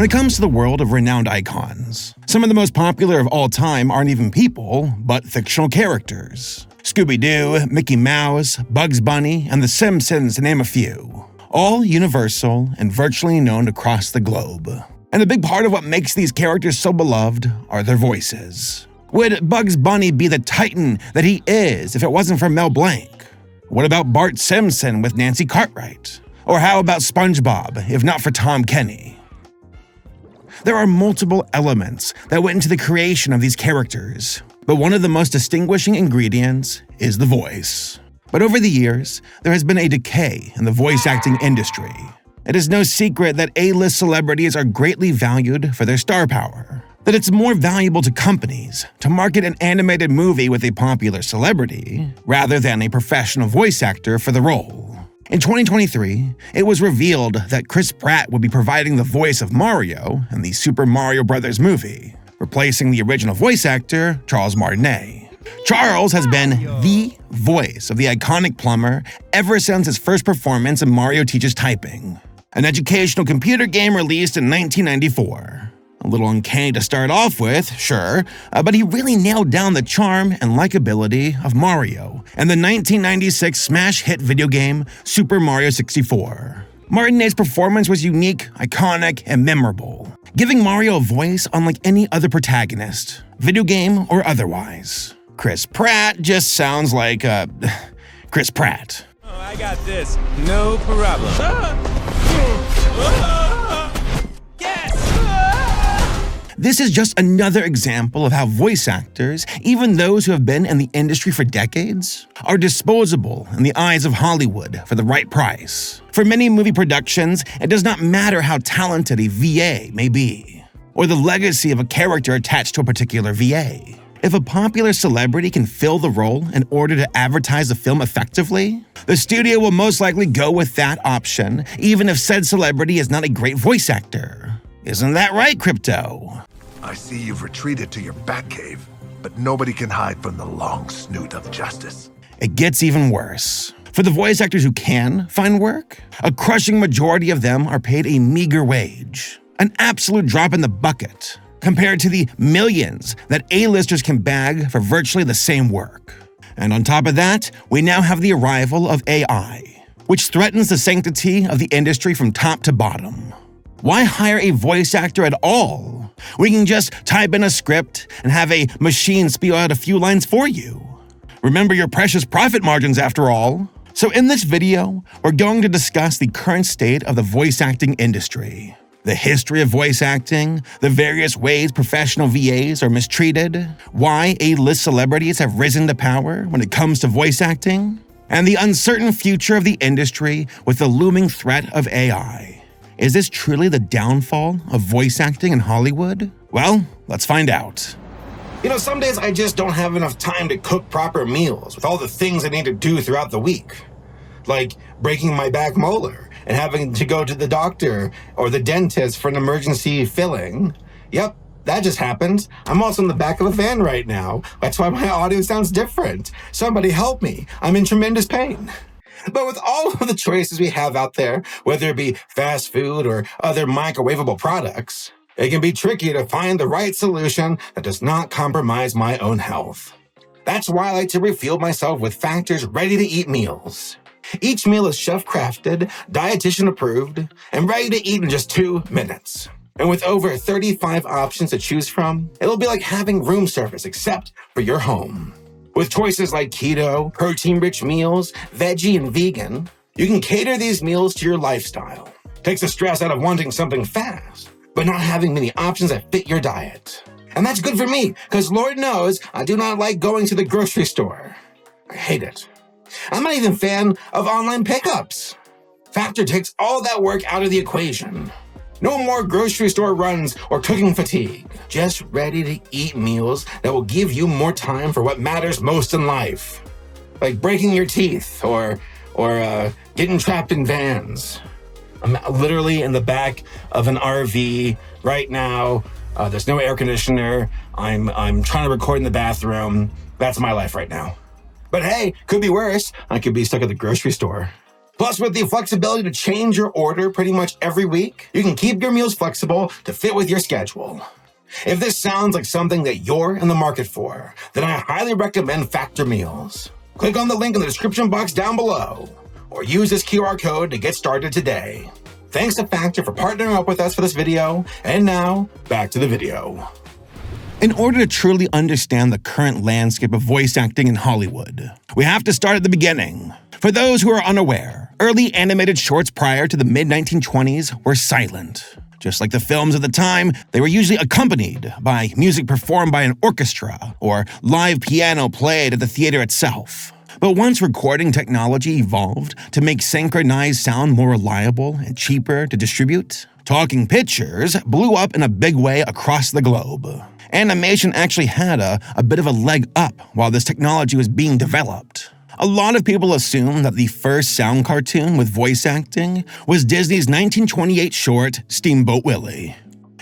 When it comes to the world of renowned icons, some of the most popular of all time aren't even people, but fictional characters. Scooby-Doo, Mickey Mouse, Bugs Bunny, and The Simpsons, to name a few. All universal and virtually known across the globe. And a big part of what makes these characters so beloved are their voices. Would Bugs Bunny be the titan that he is if it wasn't for Mel Blanc? What about Bart Simpson with Nancy Cartwright? Or how about SpongeBob if not for Tom Kenny? There are multiple elements that went into the creation of these characters, but one of the most distinguishing ingredients is the voice. But over the years, there has been a decay in the voice acting industry. It is no secret that A-list celebrities are greatly valued for their star power. That it's more valuable to companies to market an animated movie with a popular celebrity rather than a professional voice actor for the role. In 2023, it was revealed that Chris Pratt would be providing the voice of Mario in the Super Mario Bros. Movie, replacing the original voice actor, Charles Martinet. Charles has been the voice of the iconic plumber ever since his first performance in Mario Teaches Typing, an educational computer game released in 1994. A little uncanny to start off with, sure, but he really nailed down the charm and likability of Mario in the 1996 smash hit video game Super Mario 64. Martinet's performance was unique, iconic, and memorable, giving Mario a voice unlike any other protagonist, video game or otherwise. Chris Pratt just sounds like, Chris Pratt. Oh, I got this. No problem. This is just another example of how voice actors, even those who have been in the industry for decades, are disposable in the eyes of Hollywood for the right price. For many movie productions, it does not matter how talented a VA may be, or the legacy of a character attached to a particular VA. If a popular celebrity can fill the role in order to advertise the film effectively, the studio will most likely go with that option, even if said celebrity is not a great voice actor. Isn't that right, Crypto? I see you've retreated to your Batcave, but nobody can hide from the long snoot of justice. It gets even worse. For the voice actors who can find work, a crushing majority of them are paid a meager wage. An absolute drop in the bucket, compared to the millions that A-listers can bag for virtually the same work. And on top of that, we now have the arrival of AI, which threatens the sanctity of the industry from top to bottom. Why hire a voice actor at all? We can just type in a script and have a machine spew out a few lines for you. Remember your precious profit margins after all. So in this video, we're going to discuss the current state of the voice acting industry, the history of voice acting, the various ways professional VAs are mistreated, why A-list celebrities have risen to power when it comes to voice acting, and the uncertain future of the industry with the looming threat of AI. Is this truly the downfall of voice acting in Hollywood? Well, let's find out. You know, some days I just don't have enough time to cook proper meals with all the things I need to do throughout the week. Like breaking my back molar and having to go to the doctor or the dentist for an emergency filling. Yep, that just happened. I'm also in the back of a van right now. That's why my audio sounds different. Somebody help me. I'm in tremendous pain. But with all of the choices we have out there, whether it be fast food or other microwavable products, it can be tricky to find the right solution that does not compromise my own health. That's why I like to refuel myself with Factor's ready-to-eat meals. Each meal is chef-crafted, dietitian-approved, and ready to eat in just 2 minutes. And with over 35 options to choose from, it'll be like having room service except for your home. With choices like keto, protein-rich meals, veggie, and vegan, you can cater these meals to your lifestyle. Takes the stress out of wanting something fast, but not having many options that fit your diet. And that's good for me, because Lord knows I do not like going to the grocery store. I hate it. I'm not even a fan of online pickups. Factor takes all that work out of the equation. No more grocery store runs or cooking fatigue. Just ready-to-eat meals that will give you more time for what matters most in life. Like breaking your teeth or getting trapped in vans. I'm literally in the back of an RV right now. There's no air conditioner. I'm trying to record in the bathroom. That's my life right now. But hey, could be worse. I could be stuck at the grocery store. Plus, with the flexibility to change your order pretty much every week, you can keep your meals flexible to fit with your schedule. If this sounds like something that you're in the market for, then I highly recommend Factor Meals. Click on the link in the description box down below, or use this QR code to get started today. Thanks to Factor for partnering up with us for this video, and now, back to the video. In order to truly understand the current landscape of voice acting in Hollywood, we have to start at the beginning. For those who are unaware, early animated shorts prior to the mid-1920s were silent. Just like the films at the time, they were usually accompanied by music performed by an orchestra or live piano played at the theater itself. But once recording technology evolved to make synchronized sound more reliable and cheaper to distribute, talking pictures blew up in a big way across the globe. Animation actually had a bit of a leg up while this technology was being developed. A lot of people assume that the first sound cartoon with voice acting was Disney's 1928 short, Steamboat Willie.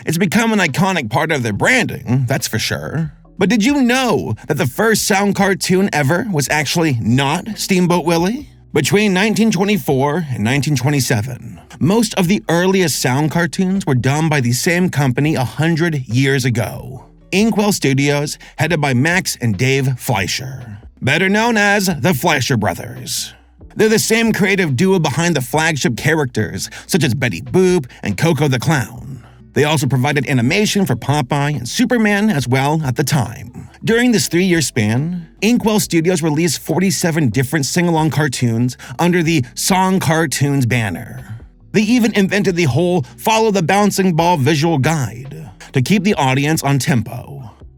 It's become an iconic part of their branding, that's for sure. But did you know that the first sound cartoon ever was actually not Steamboat Willie? Between 1924 and 1927, most of the earliest sound cartoons were done by the same company 100 years ago. Inkwell Studios, headed by Max and Dave Fleischer, better known as the Fleischer Brothers. They're the same creative duo behind the flagship characters such as Betty Boop and Coco the Clown. They also provided animation for Popeye and Superman as well at the time. During this 3-year span, Inkwell Studios released 47 different sing-along cartoons under the Song Cartoons banner. They even invented the whole follow the bouncing ball visual guide to keep the audience on tempo.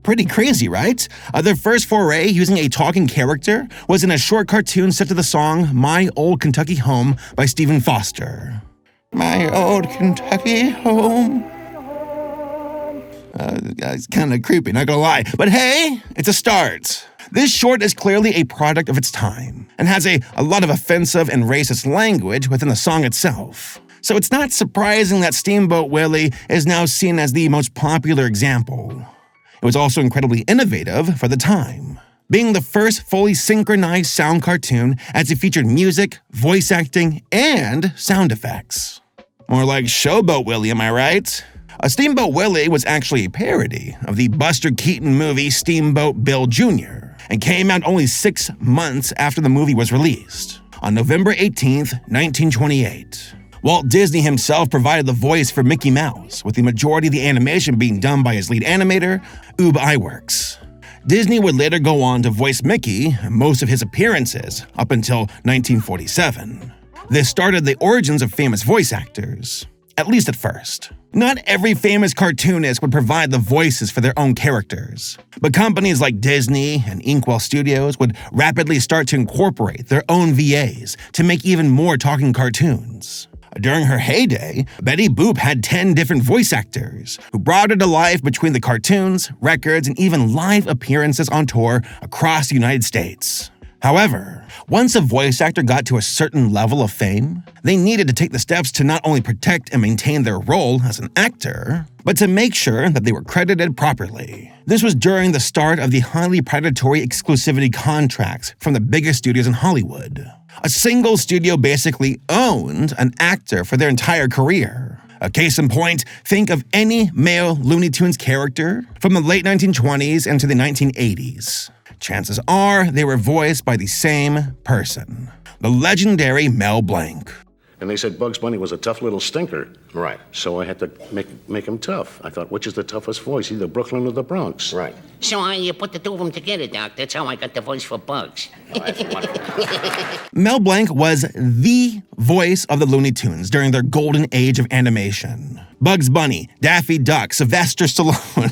Pretty crazy, right? Their first foray using a talking character was in a short cartoon set to the song My Old Kentucky Home by Stephen Foster. My old Kentucky home. It's kind of creepy, not gonna lie. But hey, it's a start. This short is clearly a product of its time and has a lot of offensive and racist language within the song itself. So it's not surprising that Steamboat Willie is now seen as the most popular example. It was also incredibly innovative for the time, being the first fully synchronized sound cartoon as it featured music, voice acting, and sound effects. More like Showboat Willie, am I right? Steamboat Willie was actually a parody of the Buster Keaton movie Steamboat Bill Jr. and came out only 6 months after the movie was released, on November 18th, 1928. Walt Disney himself provided the voice for Mickey Mouse, with the majority of the animation being done by his lead animator, Ub Iwerks. Disney would later go on to voice Mickey in most of his appearances up until 1947. This started the origins of famous voice actors, at least at first. Not every famous cartoonist would provide the voices for their own characters, but companies like Disney and Inkwell Studios would rapidly start to incorporate their own VAs to make even more talking cartoons. During her heyday, Betty Boop had 10 different voice actors who brought her to life between the cartoons, records, and even live appearances on tour across the United States. However, once a voice actor got to a certain level of fame, they needed to take the steps to not only protect and maintain their role as an actor, but to make sure that they were credited properly. This was during the start of the highly predatory exclusivity contracts from the biggest studios in Hollywood. A single studio basically owned an actor for their entire career. A case in point, think of any male Looney Tunes character from the late 1920s into the 1980s. Chances are they were voiced by the same person, the legendary Mel Blanc. And they said Bugs Bunny was a tough little stinker. Right. So I had to make him tough. I thought, which is the toughest voice, either Brooklyn or the Bronx? Right. So I put the two of them together, Doc. That's how I got the voice for Bugs. Oh, that's wonderful. Mel Blanc was the voice of the Looney Tunes during their golden age of animation. Bugs Bunny, Daffy Duck, Sylvester Stallone,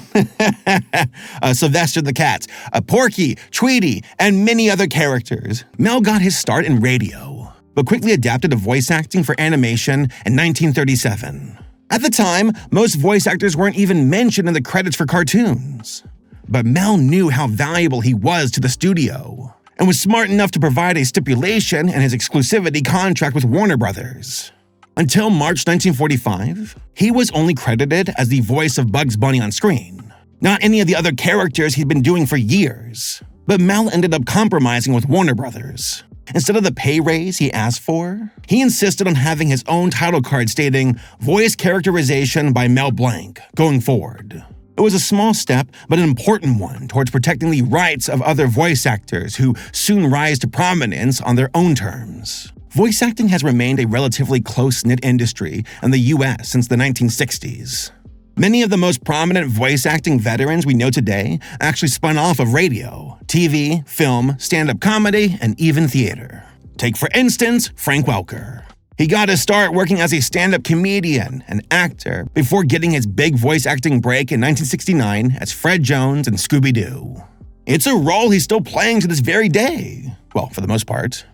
Sylvester the Cat, Porky, Tweety, and many other characters. Mel got his start in radio, but quickly adapted to voice acting for animation in 1937. At the time, most voice actors weren't even mentioned in the credits for cartoons. But Mel knew how valuable he was to the studio, and was smart enough to provide a stipulation in his exclusivity contract with Warner Brothers. Until March 1945, he was only credited as the voice of Bugs Bunny on screen, not any of the other characters he'd been doing for years. But Mel ended up compromising with Warner Brothers. Instead of the pay raise he asked for, he insisted on having his own title card stating voice characterization by Mel Blanc going forward. It was a small step, but an important one towards protecting the rights of other voice actors who soon rise to prominence on their own terms. Voice acting has remained a relatively close-knit industry in the US since the 1960s. Many of the most prominent voice acting veterans we know today actually spun off of radio, TV, film, stand-up comedy, and even theater. Take, for instance, Frank Welker. He got his start working as a stand-up comedian and actor before getting his big voice acting break in 1969 as Fred Jones in Scooby-Doo. It's a role he's still playing to this very day. Well, for the most part.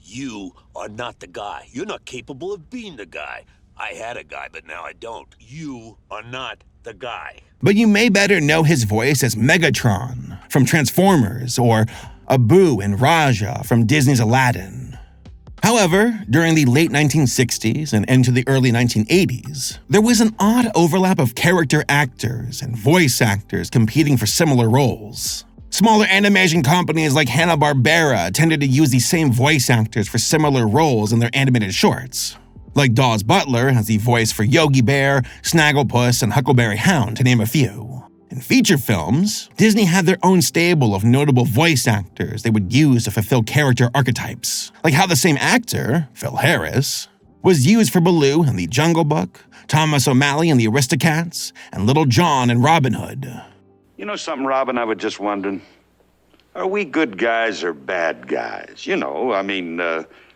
You are not the guy. You're not capable of being the guy. I had a guy, but now I don't. You are not the guy. But you may better know his voice as Megatron from Transformers or Abu and Raja from Disney's Aladdin. However, during the late 1960s and into the early 1980s, there was an odd overlap of character actors and voice actors competing for similar roles. Smaller animation companies like Hanna-Barbera tended to use these same voice actors for similar roles in their animated shorts. Like Dawes Butler as the voice for Yogi Bear, Snagglepuss, and Huckleberry Hound, to name a few. In feature films, Disney had their own stable of notable voice actors they would use to fulfill character archetypes, like how the same actor, Phil Harris, was used for Baloo in The Jungle Book, Thomas O'Malley in The Aristocats, and Little John in Robin Hood. You know something, Robin, I was just wondering? Are we good guys or bad guys?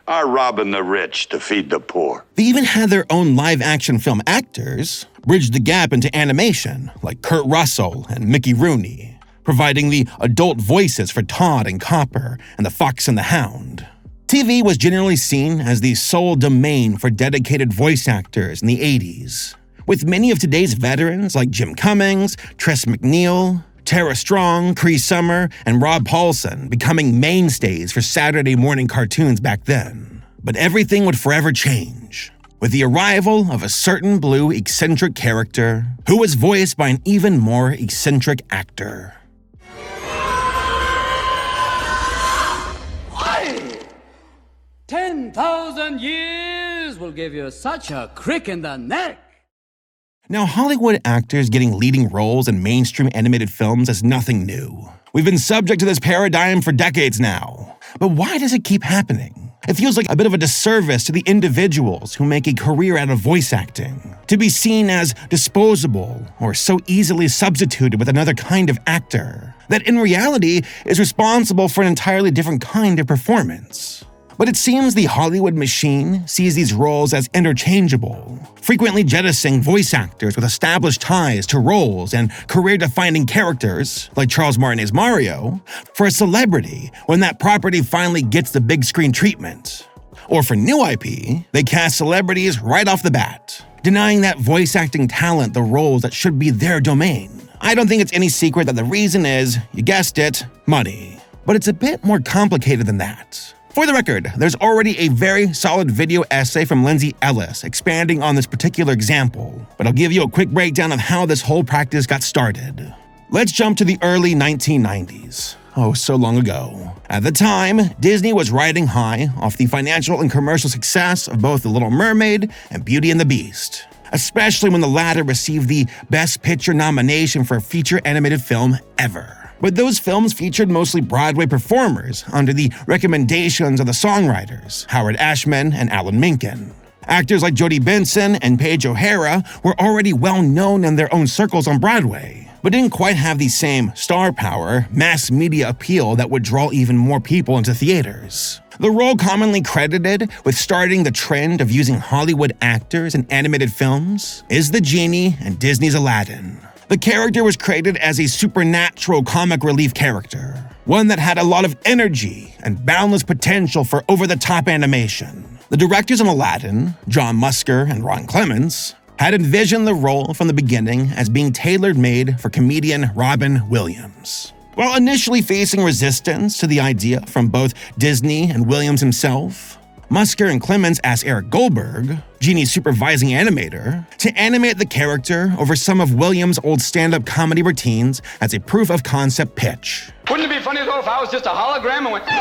Are robbing the rich to feed the poor? They even had their own live-action film actors bridge the gap into animation, like Kurt Russell and Mickey Rooney, providing the adult voices for Todd and Copper and the Fox and the Hound. TV was generally seen as the sole domain for dedicated voice actors in the 80s, with many of today's veterans like Jim Cummings, Tress MacNeille, Tara Strong, Cree Summer, and Rob Paulson becoming mainstays for Saturday morning cartoons back then. But everything would forever change with the arrival of a certain blue eccentric character who was voiced by an even more eccentric actor. Why? 10,000 years will give you such a crick in the neck. Now, Hollywood actors getting leading roles in mainstream animated films is nothing new. We've been subject to this paradigm for decades now. But why does it keep happening? It feels like a bit of a disservice to the individuals who make a career out of voice acting, to be seen as disposable or so easily substituted with another kind of actor, that in reality is responsible for an entirely different kind of performance. But it seems the Hollywood machine sees these roles as interchangeable, frequently jettisoning voice actors with established ties to roles and career-defining characters, like Charles Martinet's Mario, for a celebrity when that property finally gets the big screen treatment. Or for new IP, they cast celebrities right off the bat, denying that voice acting talent the roles that should be their domain. I don't think it's any secret that the reason is, you guessed it, money. But it's a bit more complicated than that. For the record, there's already a very solid video essay from Lindsay Ellis expanding on this particular example, but I'll give you a quick breakdown of how this whole practice got started. Let's jump to the early 1990s. Oh, so long ago. At the time, Disney was riding high off the financial and commercial success of both The Little Mermaid and Beauty and the Beast, especially when the latter received the Best Picture nomination for a feature animated film ever. But those films featured mostly Broadway performers under the recommendations of the songwriters, Howard Ashman and Alan Menken. Actors like Jodie Benson and Paige O'Hara were already well known in their own circles on Broadway, but didn't quite have the same star power, mass media appeal that would draw even more people into theaters. The role commonly credited with starting the trend of using Hollywood actors in animated films is the Genie in Disney's Aladdin. The character was created as a supernatural comic relief character, one that had a lot of energy and boundless potential for over-the-top animation. The directors on Aladdin, John Musker and Ron Clements, had envisioned the role from the beginning as being tailor-made for comedian Robin Williams. While initially facing resistance to the idea from both Disney and Williams himself, Musker and Clements asked Eric Goldberg, Genie's supervising animator, to animate the character over some of Williams' old stand-up comedy routines as a proof-of-concept pitch. Wouldn't it be funny though if I was just a hologram and went. Could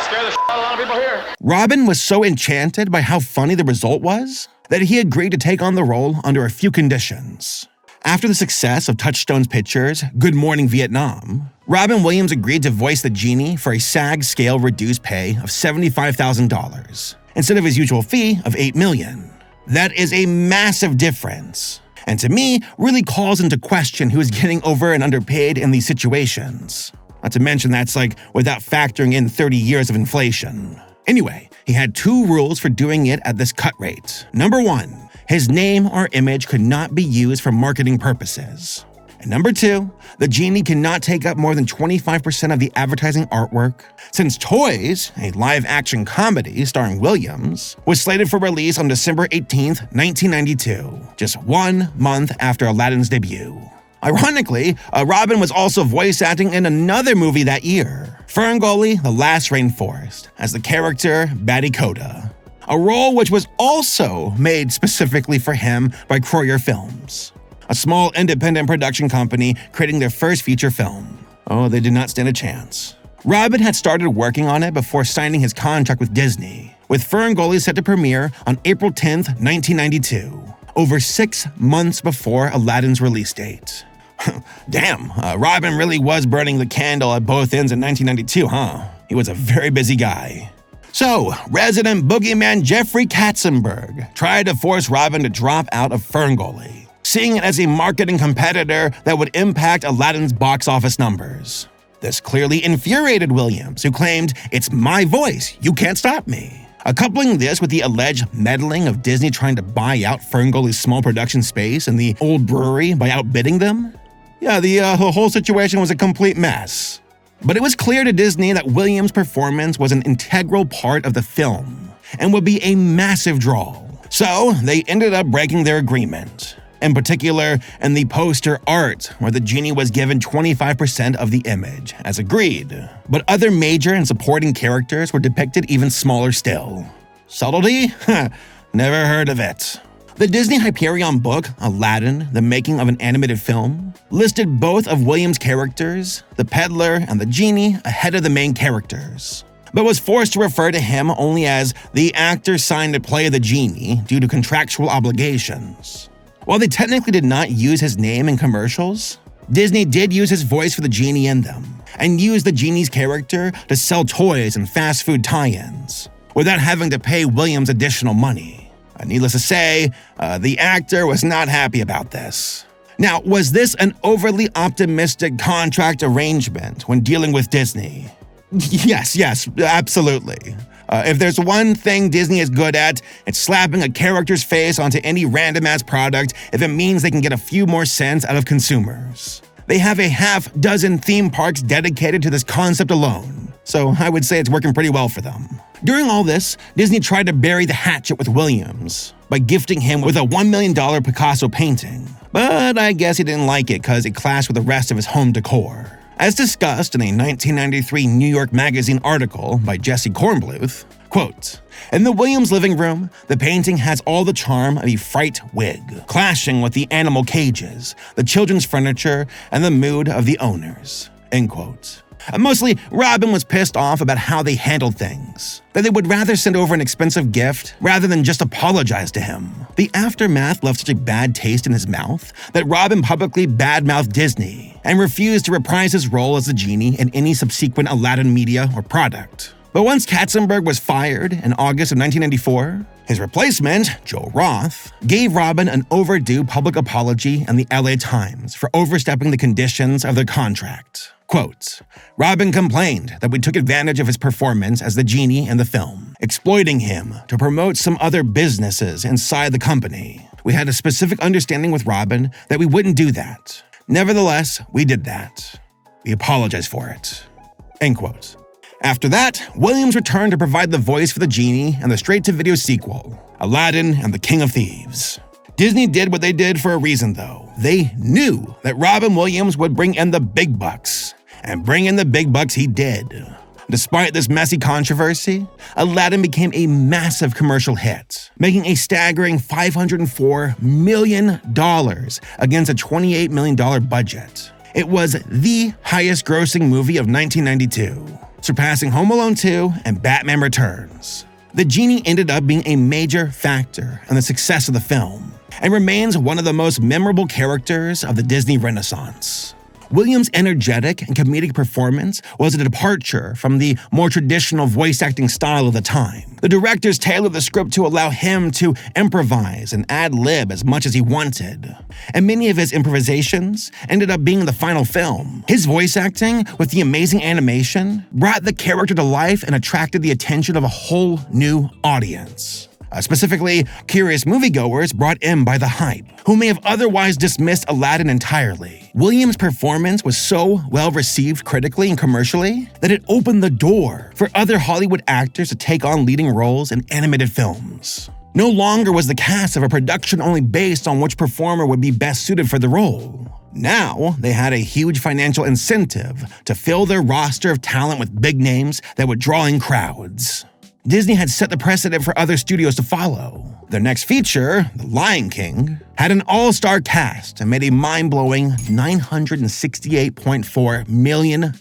scare the shit out of a lot of people here. Robin was so enchanted by how funny the result was that he agreed to take on the role under a few conditions. After the success of Touchstone's pictures, Good Morning Vietnam, Robin Williams agreed to voice the Genie for a SAG scale reduced pay of $75,000 instead of his usual fee of $8 million. That is a massive difference, and to me, really calls into question who is getting over and underpaid in these situations. Not to mention that's like without factoring in 30 years of inflation. Anyway, he had two rules for doing it at this cut rate. Number one, his name or image could not be used for marketing purposes. And number two, the Genie cannot take up more than 25% of the advertising artwork, since Toys, a live-action comedy starring Williams, was slated for release on December 18, 1992, just 1 month after Aladdin's debut. Ironically, Robin was also voice acting in another movie that year, Ferngully: The Last Rainforest, as the character Batty Coda, a role which was also made specifically for him by Croyer Films, a small independent production company creating their first feature film. Oh, they did not stand a chance. Robin had started working on it before signing his contract with Disney, with Ferngully set to premiere on April 10, 1992, over 6 months before Aladdin's release date. Damn, Robin really was burning the candle at both ends in 1992, huh? He was a very busy guy. So, resident boogeyman Jeffrey Katzenberg tried to force Robin to drop out of Ferngully, seeing it as a marketing competitor that would impact Aladdin's box office numbers. This clearly infuriated Williams, who claimed, "It's my voice, you can't stop me." Coupling this with the alleged meddling of Disney trying to buy out Ferngully's small production space and the old brewery by outbidding them, the whole situation was a complete mess. But it was clear to Disney that Williams' performance was an integral part of the film and would be a massive draw. So they ended up breaking their agreement, in particular in the poster art, where the Genie was given 25% of the image, as agreed. But other major and supporting characters were depicted even smaller still. Subtlety? Never heard of it. The Disney Hyperion book, Aladdin: The Making of an Animated Film, listed both of Williams' characters, the peddler and the Genie, ahead of the main characters, but was forced to refer to him only as the actor signed to play the Genie due to contractual obligations. While they technically did not use his name in commercials, Disney did use his voice for the Genie in them, and used the Genie's character to sell toys and fast food tie-ins, without having to pay Williams additional money. Needless to say, the actor was not happy about this. Now, was this an overly optimistic contract arrangement when dealing with Disney? Yes, absolutely. If there's one thing Disney is good at, it's slapping a character's face onto any random-ass product if it means they can get a few more cents out of consumers. They have a half-dozen theme parks dedicated to this concept alone, so I would say it's working pretty well for them. During all this, Disney tried to bury the hatchet with Williams by gifting him with a $1 million Picasso painting, but I guess he didn't like it because it clashed with the rest of his home decor. As discussed in a 1993 New York Magazine article by Jesse Kornbluth, quote, "In the Williams living room, the painting has all the charm of a fright wig, clashing with the animal cages, the children's furniture, and the mood of the owners," end quote. Mostly, Robin was pissed off about how they handled things, that they would rather send over an expensive gift rather than just apologize to him. The aftermath left such a bad taste in his mouth that Robin publicly badmouthed Disney and refused to reprise his role as the Genie in any subsequent Aladdin media or product. But once Katzenberg was fired in August of 1994, his replacement, Joe Roth, gave Robin an overdue public apology in the LA Times for overstepping the conditions of their contract. Quote, "Robin complained that we took advantage of his performance as the Genie in the film, exploiting him to promote some other businesses inside the company. We had a specific understanding with Robin that we wouldn't do that. Nevertheless, we did that. We apologize for it." End quote. After that, Williams returned to provide the voice for the Genie in the straight-to-video sequel, Aladdin and the King of Thieves. Disney did what they did for a reason, though. They knew that Robin Williams would bring in the big bucks, and bring in the big bucks he did. Despite this messy controversy, Aladdin became a massive commercial hit, making a staggering $504 million against a $28 million budget. It was the highest-grossing movie of 1992, surpassing Home Alone 2 and Batman Returns. The Genie ended up being a major factor in the success of the film, and remains one of the most memorable characters of the Disney Renaissance. Williams' energetic and comedic performance was a departure from the more traditional voice acting style of the time. The directors tailored the script to allow him to improvise and ad-lib as much as he wanted, and many of his improvisations ended up being the final film. His voice acting, with the amazing animation, brought the character to life and attracted the attention of a whole new audience. Specifically, curious moviegoers brought in by the hype, who may have otherwise dismissed Aladdin entirely. Williams' performance was so well received critically and commercially that it opened the door for other Hollywood actors to take on leading roles in animated films. No longer was the cast of a production only based on which performer would be best suited for the role. Now, they had a huge financial incentive to fill their roster of talent with big names that would draw in crowds. Disney had set the precedent for other studios to follow. Their next feature, The Lion King, had an all-star cast and made a mind-blowing $968.4 million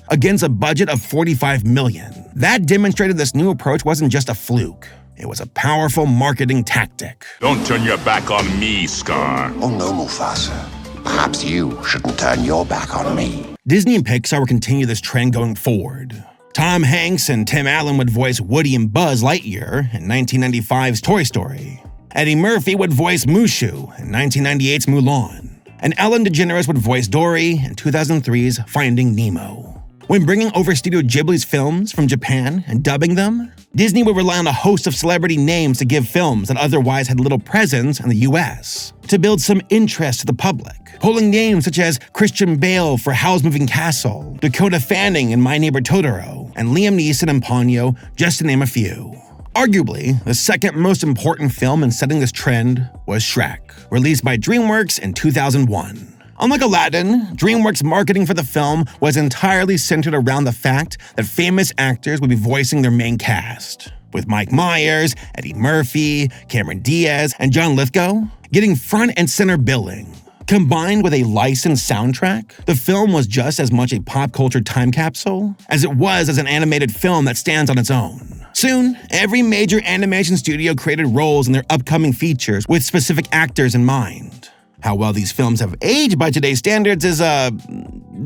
against a budget of $45 million. That demonstrated this new approach wasn't just a fluke. It was a powerful marketing tactic. Don't turn your back on me, Scar. Oh no, Mufasa. Perhaps you shouldn't turn your back on me. Disney and Pixar would continue this trend going forward. Tom Hanks and Tim Allen would voice Woody and Buzz Lightyear in 1995's Toy Story. Eddie Murphy would voice Mushu in 1998's Mulan. And Ellen DeGeneres would voice Dory in 2003's Finding Nemo. When bringing over Studio Ghibli's films from Japan and dubbing them, Disney would rely on a host of celebrity names to give films that otherwise had little presence in the US, to build some interest to the public, pulling names such as Christian Bale for Howl's Moving Castle, Dakota Fanning in My Neighbor Totoro, and Liam Neeson in Ponyo, just to name a few. Arguably, the second most important film in setting this trend was Shrek, released by DreamWorks in 2001. Unlike Aladdin, DreamWorks' marketing for the film was entirely centered around the fact that famous actors would be voicing their main cast, with Mike Myers, Eddie Murphy, Cameron Diaz, and John Lithgow getting front and center billing. Combined with a licensed soundtrack, the film was just as much a pop culture time capsule as it was as an animated film that stands on its own. Soon, every major animation studio created roles in their upcoming features with specific actors in mind. How well these films have aged by today's standards is,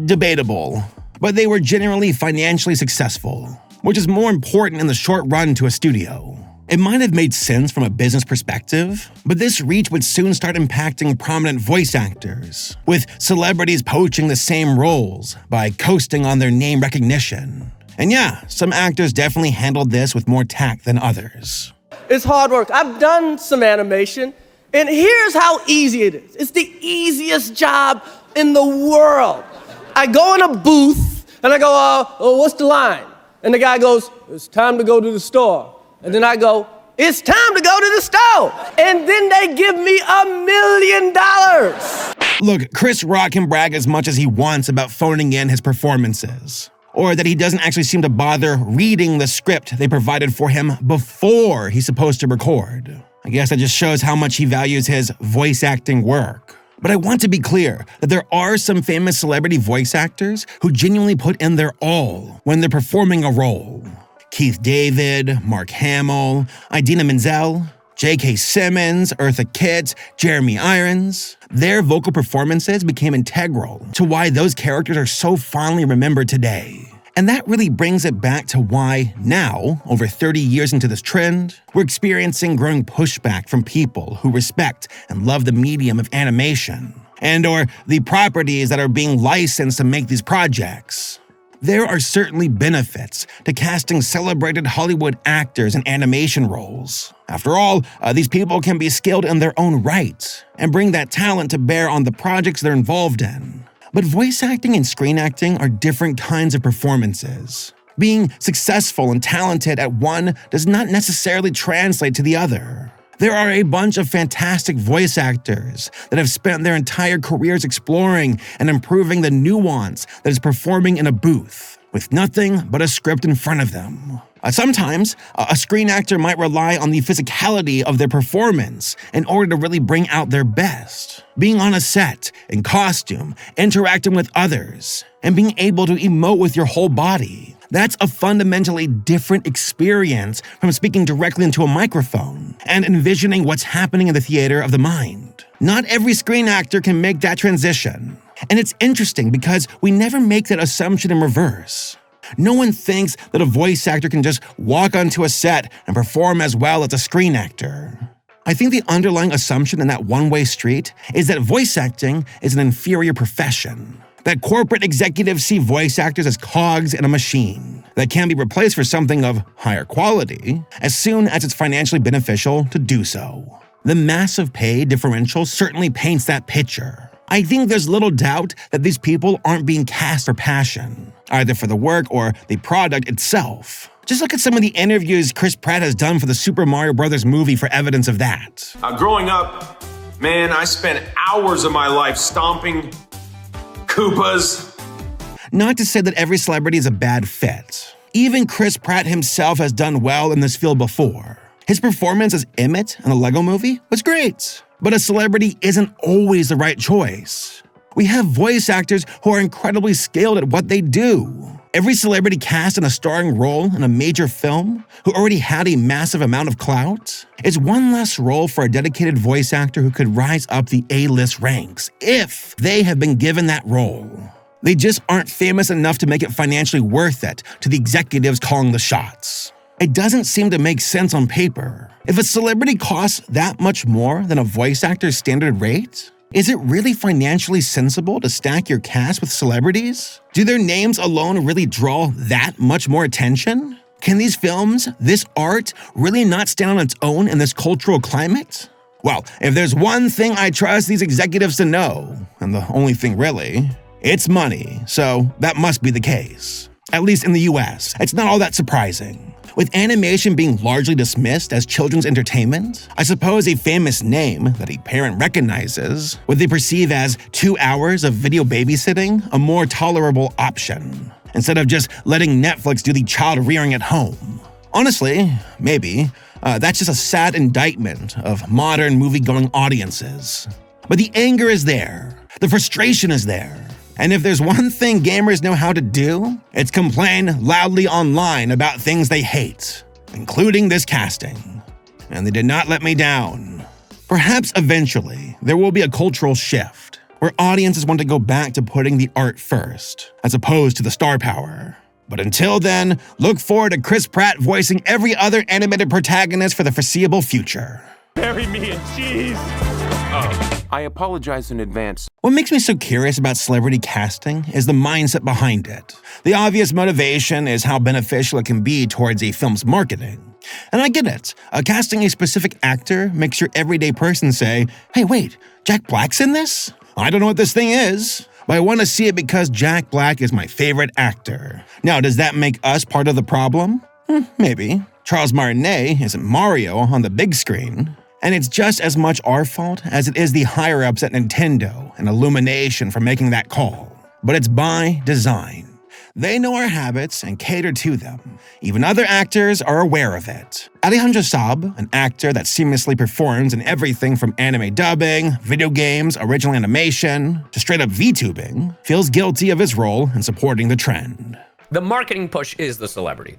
debatable, but they were generally financially successful, which is more important in the short run to a studio. It might have made sense from a business perspective, but this reach would soon start impacting prominent voice actors, with celebrities poaching the same roles by coasting on their name recognition. And yeah, some actors definitely handled this with more tact than others. It's hard work. I've done some animation. And here's how easy it is. It's the easiest job in the world. I go in a booth and I go, what's the line? And the guy goes, it's time to go to the store. And then I go, it's time to go to the store. And then they give me $1 million. Look, Chris Rock can brag as much as he wants about phoning in his performances, or that he doesn't actually seem to bother reading the script they provided for him before he's supposed to record. I guess that just shows how much he values his voice acting work. But I want to be clear that there are some famous celebrity voice actors who genuinely put in their all when they're performing a role. Keith David, Mark Hamill, Idina Menzel, J.K. Simmons, Eartha Kitt, Jeremy Irons. Their vocal performances became integral to why those characters are so fondly remembered today. And that really brings it back to why now, over 30 years into this trend, we're experiencing growing pushback from people who respect and love the medium of animation, and or the properties that are being licensed to make these projects. There are certainly benefits to casting celebrated Hollywood actors in animation roles. After all, these people can be skilled in their own right and bring that talent to bear on the projects they're involved in. But voice acting and screen acting are different kinds of performances. Being successful and talented at one does not necessarily translate to the other. There are a bunch of fantastic voice actors that have spent their entire careers exploring and improving the nuance that is performing in a booth, with nothing but a script in front of them. Sometimes, a screen actor might rely on the physicality of their performance in order to really bring out their best. Being on a set, in costume, interacting with others, and being able to emote with your whole body. That's a fundamentally different experience from speaking directly into a microphone and envisioning what's happening in the theater of the mind. Not every screen actor can make that transition. And it's interesting because we never make that assumption in reverse. No one thinks that a voice actor can just walk onto a set and perform as well as a screen actor. I think the underlying assumption in that one-way street is that voice acting is an inferior profession. That corporate executives see voice actors as cogs in a machine that can be replaced for something of higher quality as soon as it's financially beneficial to do so. The massive pay differential certainly paints that picture. I think there's little doubt that these people aren't being cast for passion, either for the work or the product itself. Just look at some of the interviews Chris Pratt has done for the Super Mario Bros. Movie for evidence of that. Growing up, man, I spent hours of my life stomping Koopas. Not to say that every celebrity is a bad fit. Even Chris Pratt himself has done well in this field before. His performance as Emmett in the Lego Movie was great. But a celebrity isn't always the right choice. We have voice actors who are incredibly skilled at what they do. Every celebrity cast in a starring role in a major film who already had a massive amount of clout is one less role for a dedicated voice actor who could rise up the A-list ranks if they have been given that role. They just aren't famous enough to make it financially worth it to the executives calling the shots. It doesn't seem to make sense on paper. If a celebrity costs that much more than a voice actor's standard rate, is it really financially sensible to stack your cast with celebrities? Do their names alone really draw that much more attention? Can these films, this art, really not stand on its own in this cultural climate? Well, if there's one thing I trust these executives to know, and the only thing really, it's money, so that must be the case. At least in the US, it's not all that surprising. With animation being largely dismissed as children's entertainment, I suppose a famous name that a parent recognizes would they perceive as 2 hours of video babysitting a more tolerable option, instead of just letting Netflix do the child rearing at home. Honestly, maybe, that's just a sad indictment of modern movie-going audiences. But the anger is there, the frustration is there. And if there's one thing gamers know how to do, it's complain loudly online about things they hate, including this casting. And they did not let me down. Perhaps eventually, there will be a cultural shift, where audiences want to go back to putting the art first, as opposed to the star power. But until then, look forward to Chris Pratt voicing every other animated protagonist for the foreseeable future. Bury me in cheese! I apologize in advance. What makes me so curious about celebrity casting is the mindset behind it. The obvious motivation is how beneficial it can be towards a film's marketing. And I get it. Casting a specific actor makes your everyday person say, "Hey, wait, Jack Black's in this? I don't know what this thing is, but I want to see it because Jack Black is my favorite actor." Now, does that make us part of the problem? Maybe. Charles Martinet isn't Mario on the big screen. And it's just as much our fault as it is the higher-ups at Nintendo and Illumination for making that call. But it's by design. They know our habits and cater to them. Even other actors are aware of it. Alejandro Saab, an actor that seamlessly performs in everything from anime dubbing, video games, original animation, to straight-up VTubing, feels guilty of his role in supporting the trend. The marketing push is the celebrity.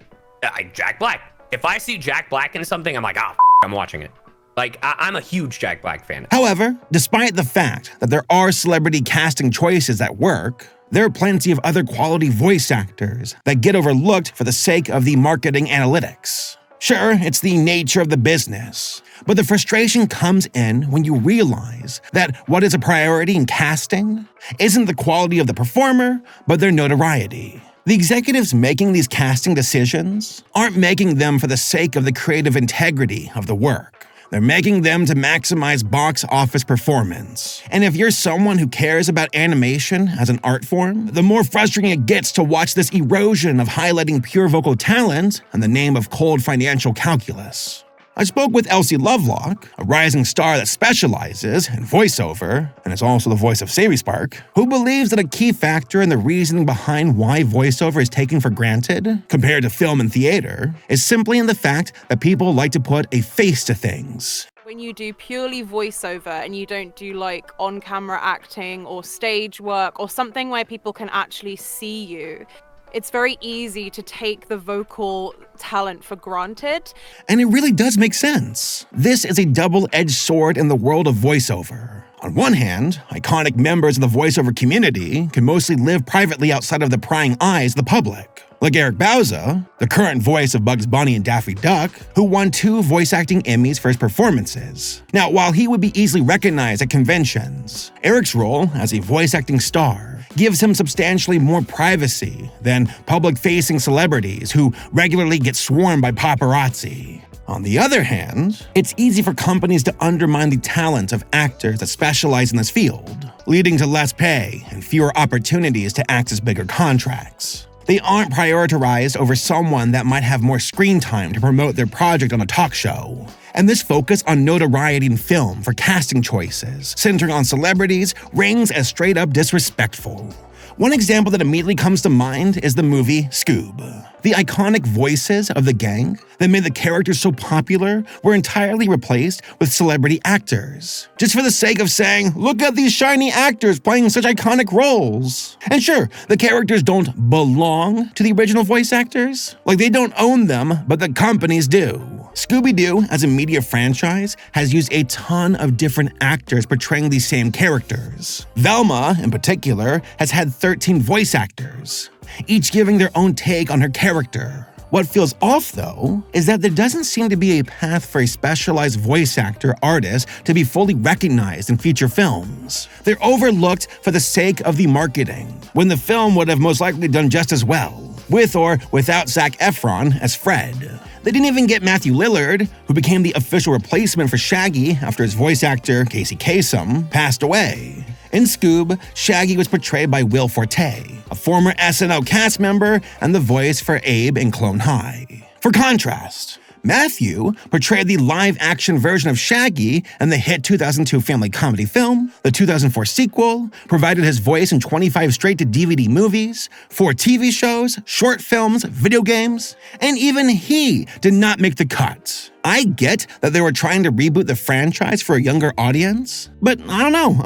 Jack Black. If I see Jack Black in something, I'm like, I'm watching it. Like, I'm a huge Jack Black fan. However, despite the fact that there are celebrity casting choices that work, there are plenty of other quality voice actors that get overlooked for the sake of the marketing analytics. Sure, it's the nature of the business, but the frustration comes in when you realize that what is a priority in casting isn't the quality of the performer, but their notoriety. The executives making these casting decisions aren't making them for the sake of the creative integrity of the work. They're making them to maximize box office performance. And if you're someone who cares about animation as an art form, the more frustrating it gets to watch this erosion of highlighting pure vocal talent in the name of cold financial calculus. I spoke with Elsie Lovelock, a rising star that specializes in voiceover and is also the voice of Saberspark, who believes that a key factor in the reasoning behind why voiceover is taken for granted, compared to film and theater, is simply in the fact that people like to put a face to things. When you do purely voiceover and you don't do like on-camera acting or stage work or something where people can actually see you, it's very easy to take the vocal talent for granted. And it really does make sense. This is a double-edged sword in the world of voiceover. On one hand, iconic members of the voiceover community can mostly live privately outside of the prying eyes of the public. Like Eric Bauza, the current voice of Bugs Bunny and Daffy Duck, who won 2 voice acting Emmys for his performances. Now, while he would be easily recognized at conventions, Eric's role as a voice acting star gives him substantially more privacy than public-facing celebrities who regularly get swarmed by paparazzi. On the other hand, it's easy for companies to undermine the talent of actors that specialize in this field, leading to less pay and fewer opportunities to access bigger contracts. They aren't prioritized over someone that might have more screen time to promote their project on a talk show. And this focus on notoriety in film for casting choices, centering on celebrities, rings as straight up disrespectful. One example that immediately comes to mind is the movie Scoob. The iconic voices of the gang that made the characters so popular were entirely replaced with celebrity actors, just for the sake of saying, look at these shiny actors playing such iconic roles. And sure, the characters don't belong to the original voice actors. Like, they don't own them, but the companies do. Scooby-Doo, as a media franchise, has used a ton of different actors portraying these same characters. Velma, in particular, has had 13 voice actors, each giving their own take on her character. What feels off, though, is that there doesn't seem to be a path for a specialized voice actor artist to be fully recognized in feature films. They're overlooked for the sake of the marketing, when the film would have most likely done just as well, with or without Zac Efron as Fred. They didn't even get Matthew Lillard, who became the official replacement for Shaggy after his voice actor, Casey Kasem, passed away. In Scoob, Shaggy was portrayed by Will Forte, a former SNL cast member and the voice for Abe in Clone High. For contrast, Matthew portrayed the live-action version of Shaggy in the hit 2002 family comedy film, the 2004 sequel, provided his voice in 25 straight-to-DVD movies, 4 TV shows, short films, video games, and even he did not make the cut. I get that they were trying to reboot the franchise for a younger audience, but I don't know,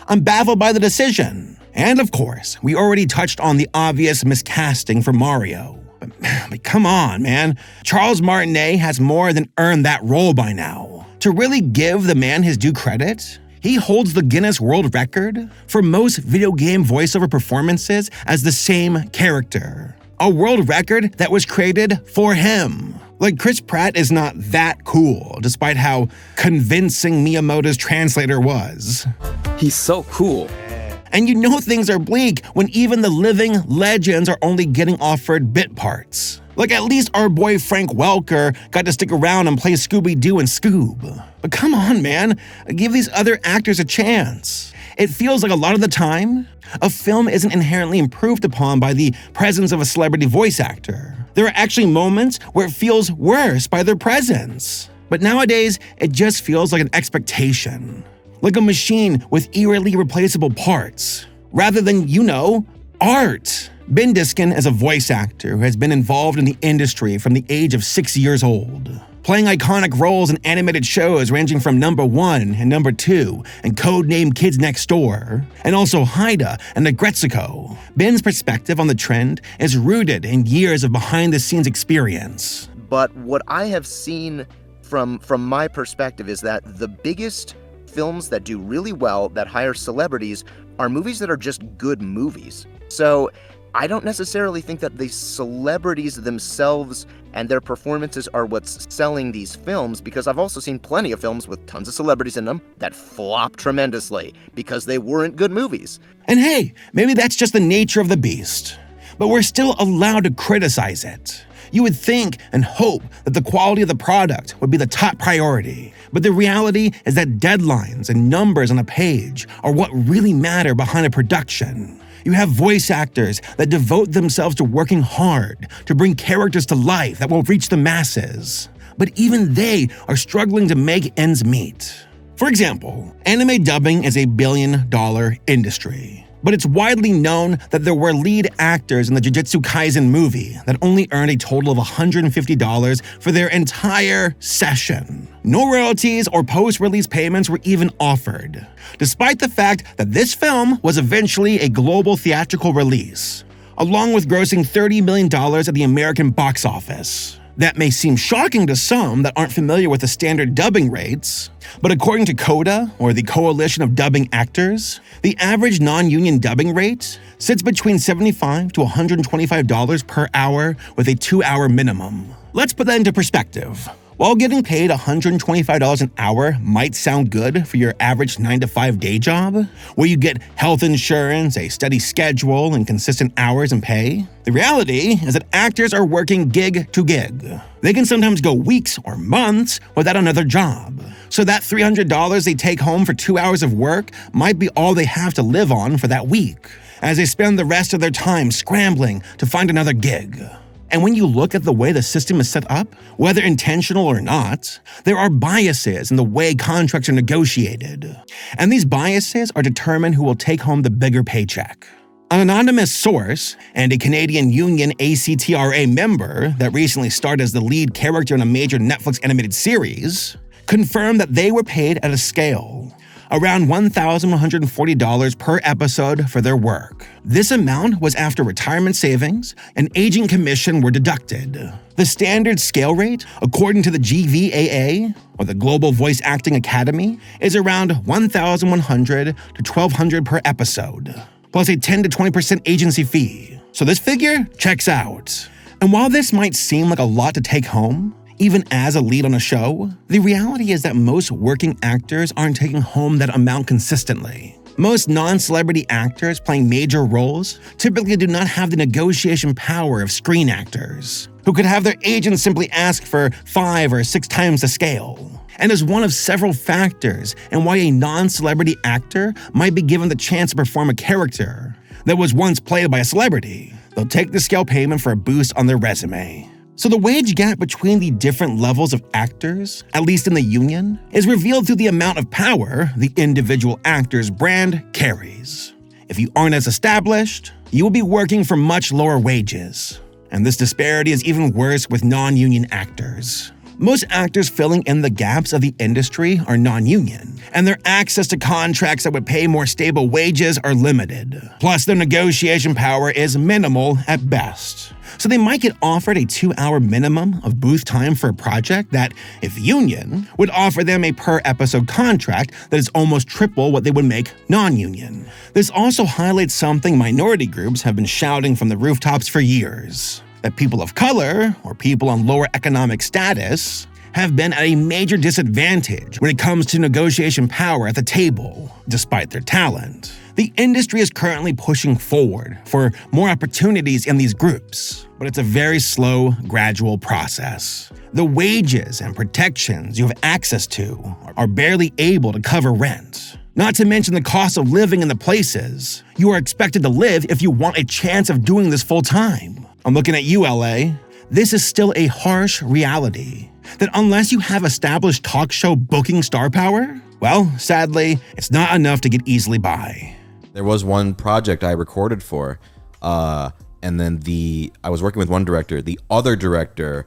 I'm baffled by the decision. And of course, we already touched on the obvious miscasting for Mario. But come on, man. Charles Martinet has more than earned that role by now. To really give the man his due credit, he holds the Guinness World Record for most video game voiceover performances as the same character. A world record that was created for him. Like, Chris Pratt is not that cool, despite how convincing Miyamoto's translator was. He's so cool. And you know things are bleak when even the living legends are only getting offered bit parts. Like, at least our boy Frank Welker got to stick around and play Scooby-Doo and Scoob. But come on, man, give these other actors a chance. It feels like a lot of the time, a film isn't inherently improved upon by the presence of a celebrity voice actor. There are actually moments where it feels worse by their presence. But nowadays, it just feels like an expectation. Like a machine with eerily replaceable parts, rather than, art. Ben Disken is a voice actor who has been involved in the industry from the age of 6 years old, playing iconic roles in animated shows ranging from Number 1 and Number 2 and Codename Kids Next Door, and also Haida and Agretsuko. Ben's perspective on the trend is rooted in years of behind-the-scenes experience. But what I have seen from my perspective is that the biggest films that do really well, that hire celebrities, are movies that are just good movies. So I don't necessarily think that the celebrities themselves and their performances are what's selling these films, because I've also seen plenty of films with tons of celebrities in them that flop tremendously because they weren't good movies. And hey, maybe that's just the nature of the beast, but we're still allowed to criticize it. You would think and hope that the quality of the product would be the top priority, but the reality is that deadlines and numbers on a page are what really matter behind a production. You have voice actors that devote themselves to working hard to bring characters to life that will reach the masses. but even they are struggling to make ends meet. For example, anime dubbing is a billion-dollar industry, but it's widely known that there were lead actors in the Jujutsu Kaisen movie that only earned a total of $150 for their entire session. No royalties or post-release payments were even offered, despite the fact that this film was eventually a global theatrical release, along with grossing $30 million at the American box office. That may seem shocking to some that aren't familiar with the standard dubbing rates, but according to CODA, or the Coalition of Dubbing Actors, the average non-union dubbing rate sits between $75 to $125 per hour with a 2-hour minimum. Let's put that into perspective. While getting paid $125 an hour might sound good for your average 9-to-5 day job, where you get health insurance, a steady schedule, and consistent hours and pay, the reality is that actors are working gig to gig. They can sometimes go weeks or months without another job, so that $300 they take home for 2 hours of work might be all they have to live on for that week, as they spend the rest of their time scrambling to find another gig. And when you look at the way the system is set up, whether intentional or not, there are biases in the way contracts are negotiated. And these biases are determined who will take home the bigger paycheck. An anonymous source and a Canadian Union ACTRA member that recently starred as the lead character in a major Netflix animated series confirmed that they were paid at a scale around $1,140 per episode for their work. This amount was after retirement savings and agent commission were deducted. The standard scale rate, according to the GVAA, or the Global Voice Acting Academy, is around $1,100 to $1,200 per episode, plus a 10 to 20% agency fee. So this figure checks out. And while this might seem like a lot to take home, even as a lead on a show, the reality is that most working actors aren't taking home that amount consistently. Most non-celebrity actors playing major roles typically do not have the negotiation power of screen actors, who could have their agents simply ask for 5 or 6 times the scale, and is one of several factors in why a non-celebrity actor might be given the chance to perform a character that was once played by a celebrity. They'll take the scale payment for a boost on their resume. So the wage gap between the different levels of actors, at least in the union, is revealed through the amount of power the individual actor's brand carries. If you aren't as established, you will be working for much lower wages. And this disparity is even worse with non-union actors. Most actors filling in the gaps of the industry are non-union, and their access to contracts that would pay more stable wages are limited. Plus, their negotiation power is minimal at best. So they might get offered a 2-hour minimum of booth time for a project that, if union, would offer them a per-episode contract that is almost triple what they would make non-union. This also highlights something minority groups have been shouting from the rooftops for years: that people of color, or people on lower economic status, have been at a major disadvantage when it comes to negotiation power at the table, despite their talent. The industry is currently pushing forward for more opportunities in these groups, but it's a very slow, gradual process. The wages and protections you have access to are barely able to cover rent. Not to mention the cost of living in the places you are expected to live if you want a chance of doing this full time. I'm looking at you, LA. This is still a harsh reality that unless you have established talk show booking star power, well, sadly, it's not enough to get easily by. There was one project I recorded for, and then I was working with one director. The other director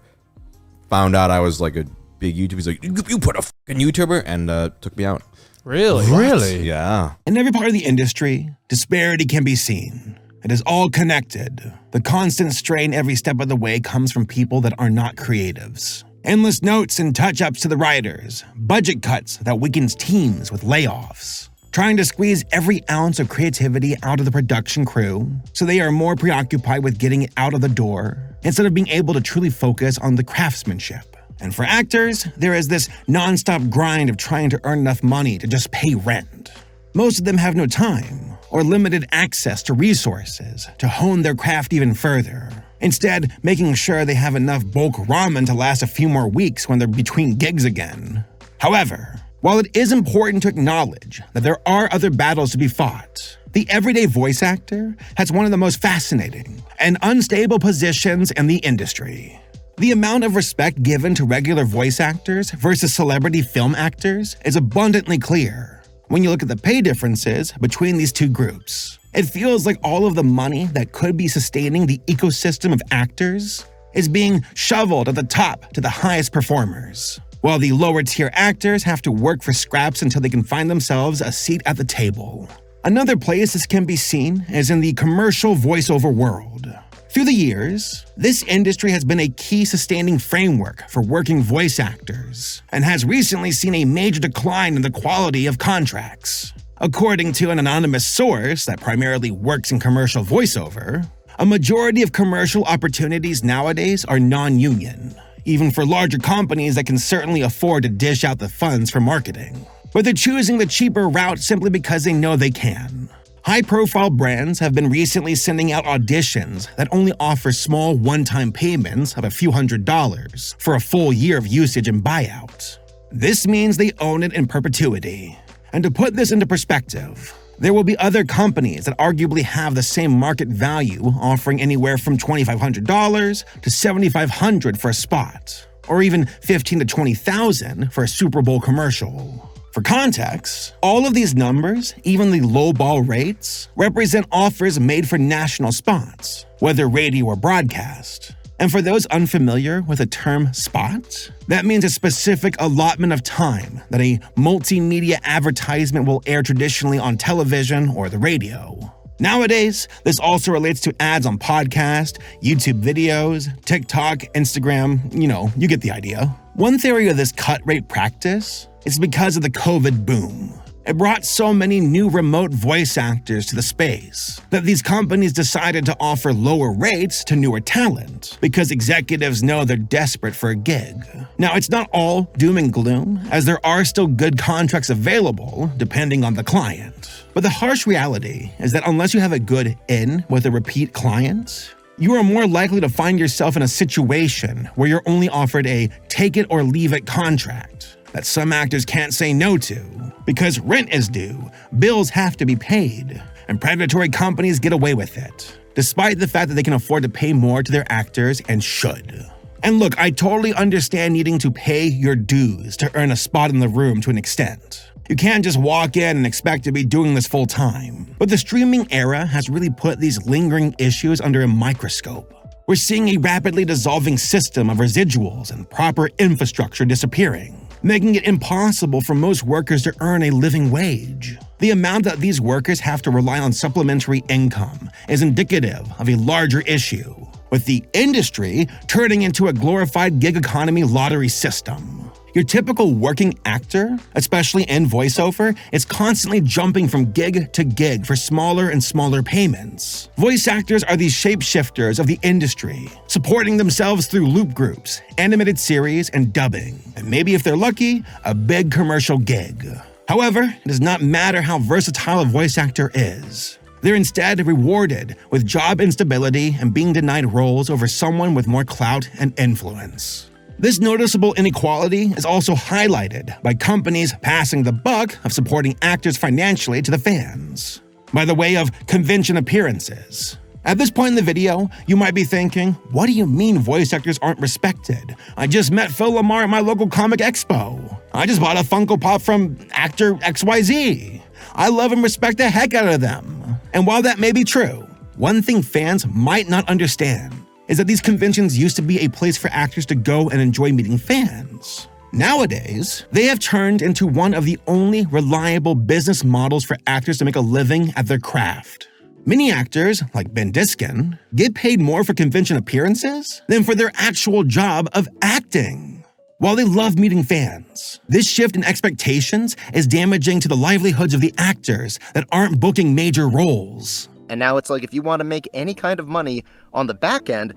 found out I was like a big YouTuber. He's like, "You put a fucking YouTuber," and took me out. Really? What? Really? Yeah. In every part of the industry, disparity can be seen. It is all connected. The constant strain every step of the way comes from people that are not creatives. Endless notes and touch-ups to the writers, budget cuts that weakens teams with layoffs, trying to squeeze every ounce of creativity out of the production crew so they are more preoccupied with getting it out of the door instead of being able to truly focus on the craftsmanship. And for actors, there is this non-stop grind of trying to earn enough money to just pay rent. Most of them have no time or limited access to resources to hone their craft even further, instead making sure they have enough bulk ramen to last a few more weeks when they're between gigs again. However, while it is important to acknowledge that there are other battles to be fought, the everyday voice actor has one of the most fascinating and unstable positions in the industry. The amount of respect given to regular voice actors versus celebrity film actors is abundantly clear when you look at the pay differences between these two groups. It feels like all of the money that could be sustaining the ecosystem of actors is being shoveled at the top to the highest performers, while the lower tier actors have to work for scraps until they can find themselves a seat at the table. Another place this can be seen is in the commercial voiceover world. Through the years, this industry has been a key sustaining framework for working voice actors and has recently seen a major decline in the quality of contracts. According to an anonymous source that primarily works in commercial voiceover, a majority of commercial opportunities nowadays are non-union, even for larger companies that can certainly afford to dish out the funds for marketing. But they're choosing the cheaper route simply because they know they can. High-profile brands have been recently sending out auditions that only offer small one-time payments of a few $100s for a full year of usage and buyout. This means they own it in perpetuity. And to put this into perspective, there will be other companies that arguably have the same market value offering anywhere from $2,500 to $7,500 for a spot, or even $15,000 to $20,000 for a Super Bowl commercial. For context, all of these numbers, even the lowball rates, represent offers made for national spots, whether radio or broadcast. And for those unfamiliar with the term spot, that means a specific allotment of time that a multimedia advertisement will air traditionally on television or the radio. Nowadays, this also relates to ads on podcasts, YouTube videos, TikTok, Instagram, you get the idea. One theory of this cut rate practice is because of the COVID boom. It brought so many new remote voice actors to the space that these companies decided to offer lower rates to newer talent because executives know they're desperate for a gig. Now, it's not all doom and gloom, as there are still good contracts available depending on the client. But the harsh reality is that unless you have a good in with a repeat client, you are more likely to find yourself in a situation where you're only offered a take it or leave it contract that some actors can't say no to because rent is due, bills have to be paid, and predatory companies get away with it, despite the fact that they can afford to pay more to their actors and should. And look, I totally understand needing to pay your dues to earn a spot in the room to an extent. You can't just walk in and expect to be doing this full time. But the streaming era has really put these lingering issues under a microscope. We're seeing a rapidly dissolving system of residuals and proper infrastructure disappearing, making it impossible for most workers to earn a living wage. The amount that these workers have to rely on supplementary income is indicative of a larger issue, with the industry turning into a glorified gig economy lottery system. Your typical working actor, especially in voiceover, is constantly jumping from gig to gig for smaller and smaller payments. Voice actors are these shapeshifters of the industry, supporting themselves through loop groups, animated series, and dubbing, and maybe if they're lucky, a big commercial gig. However, it does not matter how versatile a voice actor is. They're instead rewarded with job instability and being denied roles over someone with more clout and influence. This noticeable inequality is also highlighted by companies passing the buck of supporting actors financially to the fans, by the way of convention appearances. At this point in the video, you might be thinking, what do you mean voice actors aren't respected? I just met Phil Lamar at my local comic expo. I just bought a Funko Pop from actor XYZ. I love and respect the heck out of them. And while that may be true, one thing fans might not understand is that these conventions used to be a place for actors to go and enjoy meeting fans. Nowadays, they have turned into one of the only reliable business models for actors to make a living at their craft. Many actors, like Ben Disken, get paid more for convention appearances than for their actual job of acting. While they love meeting fans, this shift in expectations is damaging to the livelihoods of the actors that aren't booking major roles. And now it's like, if you want to make any kind of money on the back end,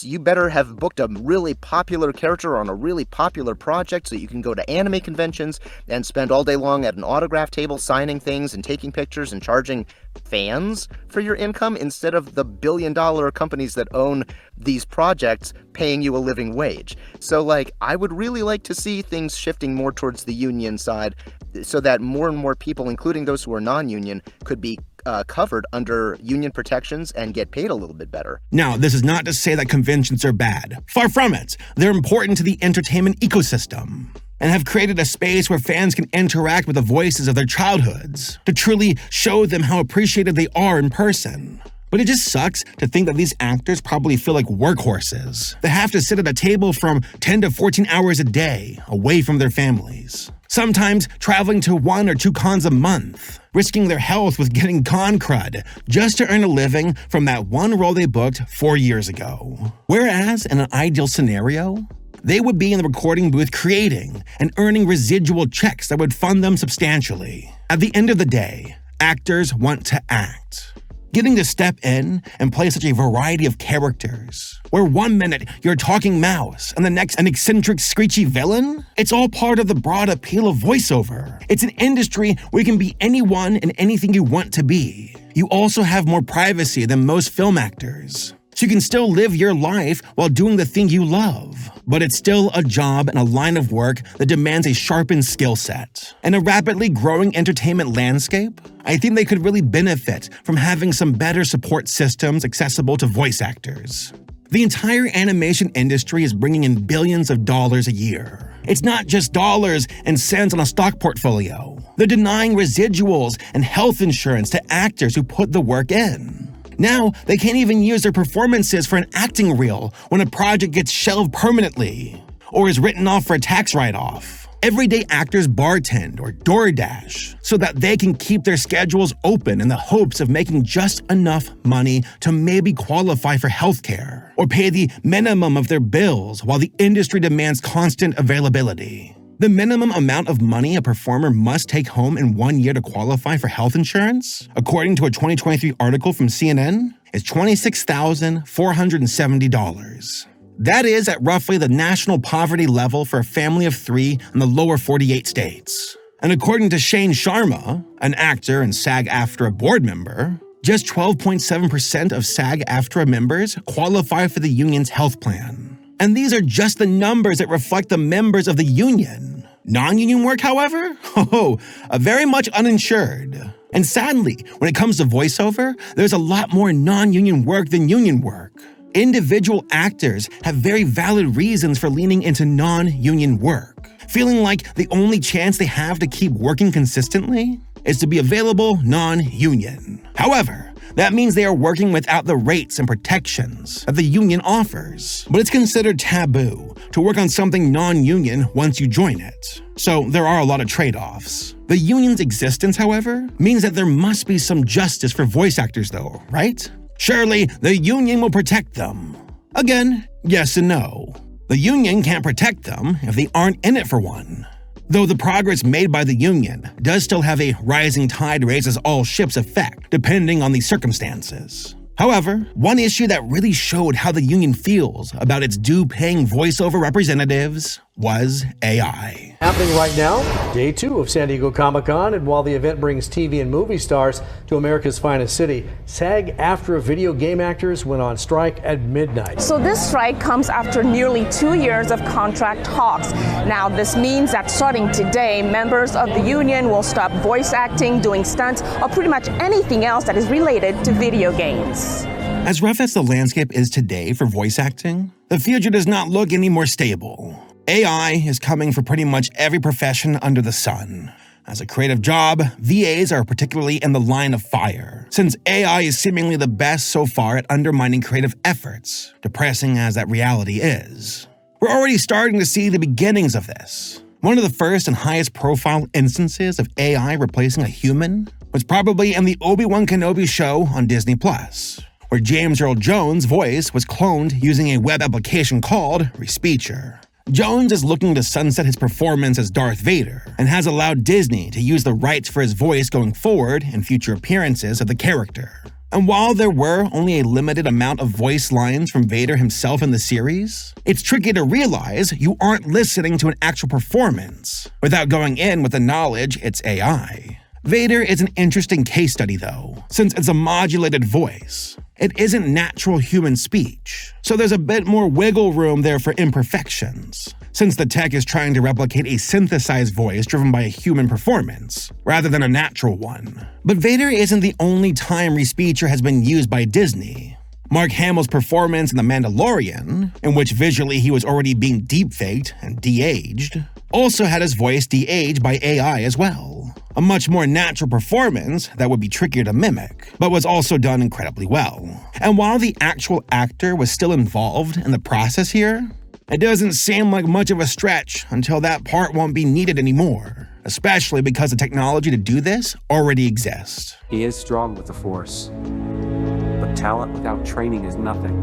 you better have booked a really popular character on a really popular project so you can go to anime conventions and spend all day long at an autograph table signing things and taking pictures and charging fans for your income instead of the billion-dollar companies that own these projects paying you a living wage. So, I would really like to see things shifting more towards the union side so that more and more people, including those who are non-union, could be covered under union protections and get paid a little bit better. Now, this is not to say that conventions are bad. Far from it. They're important to the entertainment ecosystem and have created a space where fans can interact with the voices of their childhoods to truly show them how appreciated they are in person. But it just sucks to think that these actors probably feel like workhorses. They have to sit at a table from 10 to 14 hours a day, away from their families. Sometimes traveling to 1 or 2 cons a month, risking their health with getting con crud, just to earn a living from that one role they booked 4 years ago. Whereas, in an ideal scenario, they would be in the recording booth creating and earning residual checks that would fund them substantially. At the end of the day, actors want to act. Getting to step in and play such a variety of characters, where 1 minute you're a talking mouse and the next an eccentric screechy villain, it's all part of the broad appeal of voiceover. It's an industry where you can be anyone and anything you want to be. You also have more privacy than most film actors, so you can still live your life while doing the thing you love. But it's still a job and a line of work that demands a sharpened skill set. In a rapidly growing entertainment landscape, I think they could really benefit from having some better support systems accessible to voice actors. The entire animation industry is bringing in billions of dollars a year. It's not just dollars and cents on a stock portfolio. They're denying residuals and health insurance to actors who put the work in. Now, they can't even use their performances for an acting reel when a project gets shelved permanently or is written off for a tax write-off. Everyday actors bartend or DoorDash so that they can keep their schedules open in the hopes of making just enough money to maybe qualify for healthcare or pay the minimum of their bills while the industry demands constant availability. The minimum amount of money a performer must take home in 1 year to qualify for health insurance, according to a 2023 article from CNN, is $26,470. That is at roughly the national poverty level for a family of 3 in the lower 48 states. And according to Shane Sharma, an actor and SAG-AFTRA board member, just 12.7% of SAG-AFTRA members qualify for the union's health plan. And these are just the numbers that reflect the members of the union. Non-union work, however? Very much uninsured. And sadly, when it comes to voiceover, there's a lot more non-union work than union work. Individual actors have very valid reasons for leaning into non-union work, feeling like the only chance they have to keep working consistently is to be available non-union. However, that means they are working without the rates and protections that the union offers. But it's considered taboo to work on something non-union once you join it. So there are a lot of trade-offs. The union's existence, however, means that there must be some justice for voice actors though, right? Surely the union will protect them. Again, yes and no. The union can't protect them if they aren't in it for one. Though the progress made by the union does still have a rising tide raises all ships effect, depending on the circumstances. However, one issue that really showed how the union feels about its due-paying voiceover representatives was AI. Happening right now, day 2 of San Diego Comic-Con, and while the event brings TV and movie stars to America's finest city, SAG-AFTRA video game actors went on strike at midnight. So this strike comes after nearly 2 years of contract talks. Now this means that starting today, members of the union will stop voice acting, doing stunts, or pretty much anything else that is related to video games. As rough as the landscape is today for voice acting, the future does not look any more stable. AI is coming for pretty much every profession under the sun. As a creative job, VAs are particularly in the line of fire, since AI is seemingly the best so far at undermining creative efforts, depressing as that reality is. We're already starting to see the beginnings of this. One of the first and highest profile instances of AI replacing a human was probably in the Obi-Wan Kenobi show on Disney+, where James Earl Jones' voice was cloned using a web application called Respeecher. Jones is looking to sunset his performance as Darth Vader and has allowed Disney to use the rights for his voice going forward in future appearances of the character. And while there were only a limited amount of voice lines from Vader himself in the series, it's tricky to realize you aren't listening to an actual performance without going in with the knowledge it's AI. Vader is an interesting case study though, since it's a modulated voice. It isn't natural human speech, so there's a bit more wiggle room there for imperfections. since the tech is trying to replicate a synthesized voice driven by a human performance, rather than a natural one. But Vader isn't the only time Respeecher has been used by Disney. Mark Hamill's performance in The Mandalorian, in which visually he was already being deepfaked and de-aged, also had his voice de-aged by AI as well. A much more natural performance that would be trickier to mimic, but was also done incredibly well. And while the actual actor was still involved in the process here, it doesn't seem like much of a stretch until that part won't be needed anymore, especially because the technology to do this already exists. He is strong with the Force, but talent without training is nothing.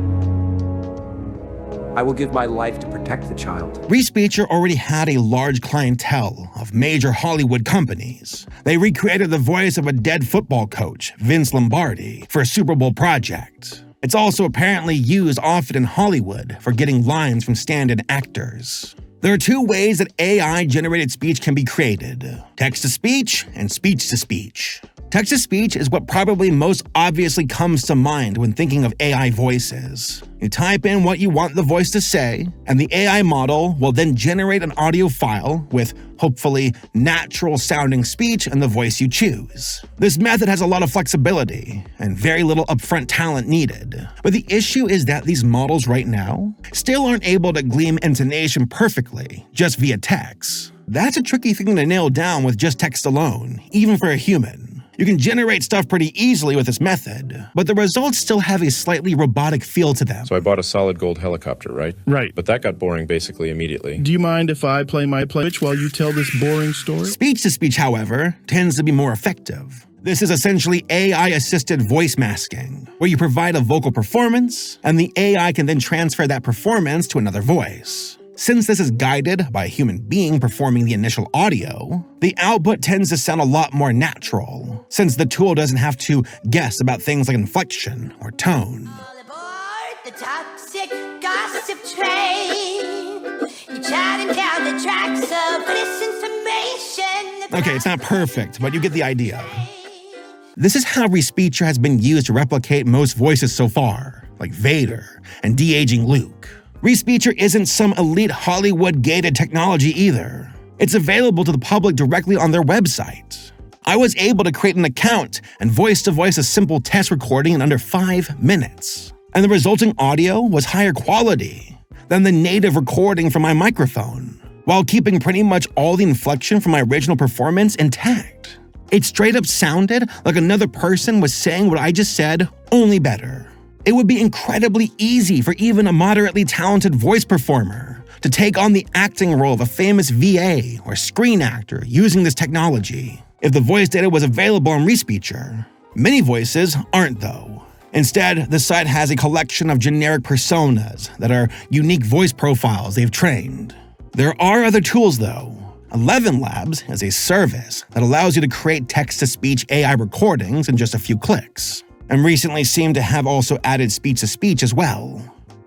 I will give my life to protect the child. Respeecher already had a large clientele of major Hollywood companies. They recreated the voice of a dead football coach, Vince Lombardi, for a Super Bowl project. It's also apparently used often in Hollywood for getting lines from stand-in actors. There are two ways that AI-generated speech can be created: text-to-speech and speech-to-speech. Text-to-speech is what probably most obviously comes to mind when thinking of AI voices. You type in what you want the voice to say, and the AI model will then generate an audio file with, hopefully, natural-sounding speech in the voice you choose. This method has a lot of flexibility, and very little upfront talent needed. But the issue is that these models right now still aren't able to glean intonation perfectly, just via text. That's a tricky thing to nail down with just text alone, even for a human. You can generate stuff pretty easily with this method, but the results still have a slightly robotic feel to them. So I bought a solid gold helicopter, right? Right. But that got boring basically immediately. Do you mind if I play my pitch while you tell this boring story? Speech-to-speech, however, tends to be more effective. This is essentially AI-assisted voice masking, where you provide a vocal performance, and the AI can then transfer that performance to another voice. Since this is guided by a human being performing the initial audio, the output tends to sound a lot more natural, since the tool doesn't have to guess about things like inflection or tone. All aboard the toxic gossip train. You're chatting down the tracks of disinformation. Okay, it's not perfect, but you get the idea. This is how Respeecher has been used to replicate most voices so far, like Vader and de-aging Luke. Respeecher isn't some elite Hollywood-gated technology either. It's available to the public directly on their website. I was able to create an account and voice-to-voice a simple test recording in under 5 minutes. And the resulting audio was higher quality than the native recording from my microphone, while keeping pretty much all the inflection from my original performance intact. It straight up sounded like another person was saying what I just said, only better. It would be incredibly easy for even a moderately talented voice performer to take on the acting role of a famous VA or screen actor using this technology, if the voice data was available on Respeecher. Many voices aren't though. Instead, the site has a collection of generic personas that are unique voice profiles they've trained. There are other tools though. 11 Labs is a service that allows you to create text-to-speech AI recordings in just a few clicks, and recently seemed to have also added speech-to-speech as well.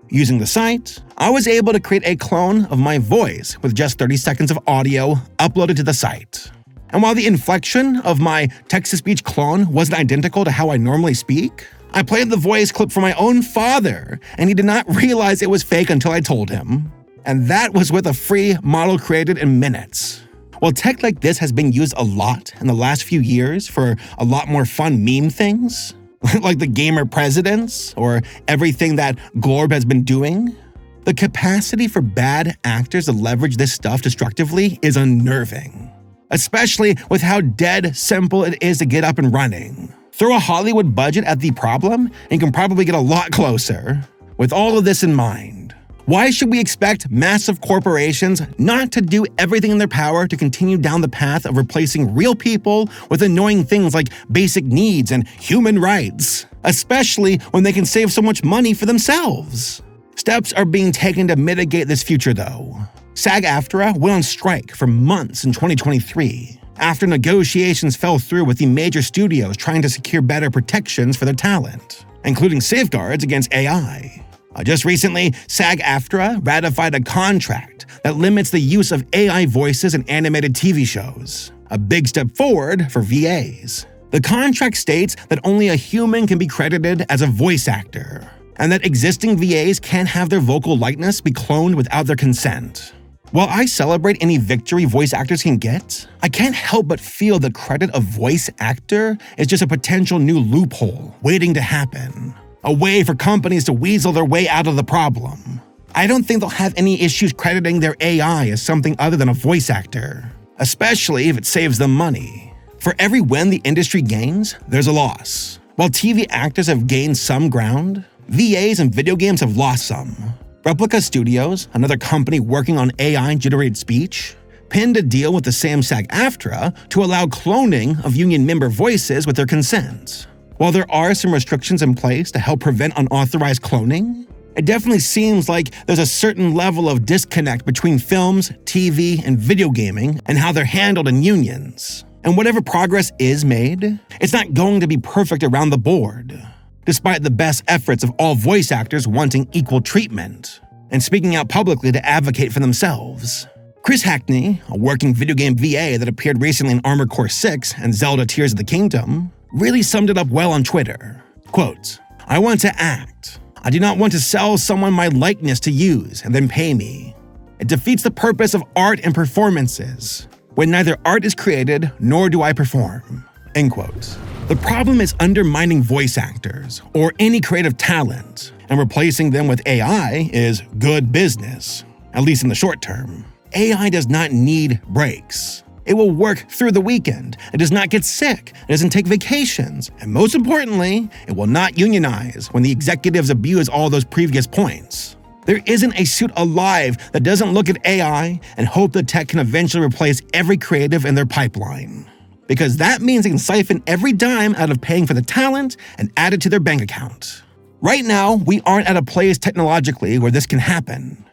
Using the site, I was able to create a clone of my voice with just 30 seconds of audio uploaded to the site. And while the inflection of my text-to-speech clone wasn't identical to how I normally speak, I played the voice clip from my own father, and he did not realize it was fake until I told him. And that was with a free model created in minutes. While tech like this has been used a lot in the last few years for a lot more fun meme things, like the gamer presidents or everything that Glorb has been doing, the capacity for bad actors to leverage this stuff destructively is unnerving, especially with how dead simple it is to get up and running. Throw a Hollywood budget at the problem and you can probably get a lot closer. With all of this in mind, why should we expect massive corporations not to do everything in their power to continue down the path of replacing real people with annoying things like basic needs and human rights, especially when they can save so much money for themselves? Steps are being taken to mitigate this future though. SAG-AFTRA went on strike for months in 2023 after negotiations fell through with the major studios trying to secure better protections for their talent, including safeguards against AI. Just recently, SAG-AFTRA ratified a contract that limits the use of AI voices in animated TV shows, a big step forward for VAs. The contract states that only a human can be credited as a voice actor, and that existing VAs can't have their vocal likeness be cloned without their consent. While I celebrate any victory voice actors can get, I can't help but feel the credit of voice actor is just a potential new loophole waiting to happen. A way for companies to weasel their way out of the problem. I don't think they'll have any issues crediting their AI as something other than a voice actor, especially if it saves them money. For every win the industry gains, there's a loss. While TV actors have gained some ground, VAs and video games have lost some. Replica Studios, another company working on AI-generated speech, pinned a deal with the SAG-AFTRA to allow cloning of union member voices with their consent. While there are some restrictions in place to help prevent unauthorized cloning, it definitely seems like there's a certain level of disconnect between films, TV, and video gaming and how they're handled in unions. And whatever progress is made, it's not going to be perfect around the board, despite the best efforts of all voice actors wanting equal treatment and speaking out publicly to advocate for themselves. Chris Hackney, a working video game VA that appeared recently in Armored Core 6 and Zelda Tears of the Kingdom, really summed it up well on Twitter. Quote, "I want to act. I do not want to sell someone my likeness to use and then pay me. It defeats the purpose of art and performances, when neither art is created nor do I perform." End quote. The problem is undermining voice actors or any creative talent, and replacing them with AI is good business, at least in the short term. AI does not need breaks. It will work through the weekend. It does not get sick. It doesn't take vacations. And most importantly, it will not unionize when the executives abuse all those previous points. There isn't a suit alive that doesn't look at AI and hope the tech can eventually replace every creative in their pipeline. Because that means they can siphon every dime out of paying for the talent and add it to their bank account. Right now, we aren't at a place technologically where this can happen.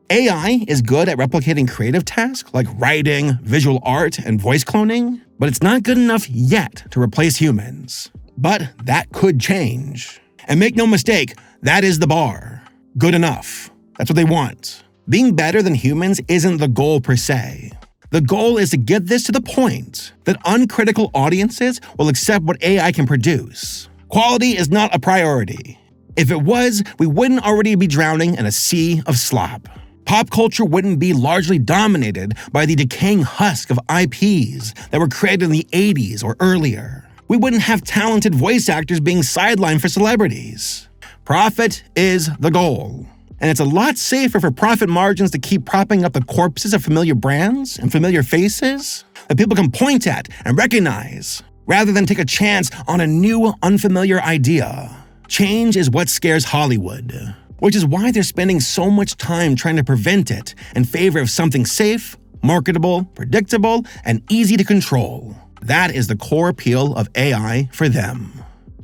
AI is good at replicating creative tasks like writing, visual art, and voice cloning, but it's not good enough yet to replace humans. But that could change. And make no mistake, that is the bar. Good enough. That's what they want. Being better than humans isn't the goal per se. The goal is to get this to the point that uncritical audiences will accept what AI can produce. Quality is not a priority. If it was, we wouldn't already be drowning in a sea of slop. Pop culture wouldn't be largely dominated by the decaying husk of IPs that were created in the 80s or earlier. We wouldn't have talented voice actors being sidelined for celebrities. Profit is the goal. And it's a lot safer for profit margins to keep propping up the corpses of familiar brands and familiar faces that people can point at and recognize, rather than take a chance on a new, unfamiliar idea. Change is what scares Hollywood, which is why they're spending so much time trying to prevent it in favor of something safe, marketable, predictable, and easy to control. That is the core appeal of AI for them.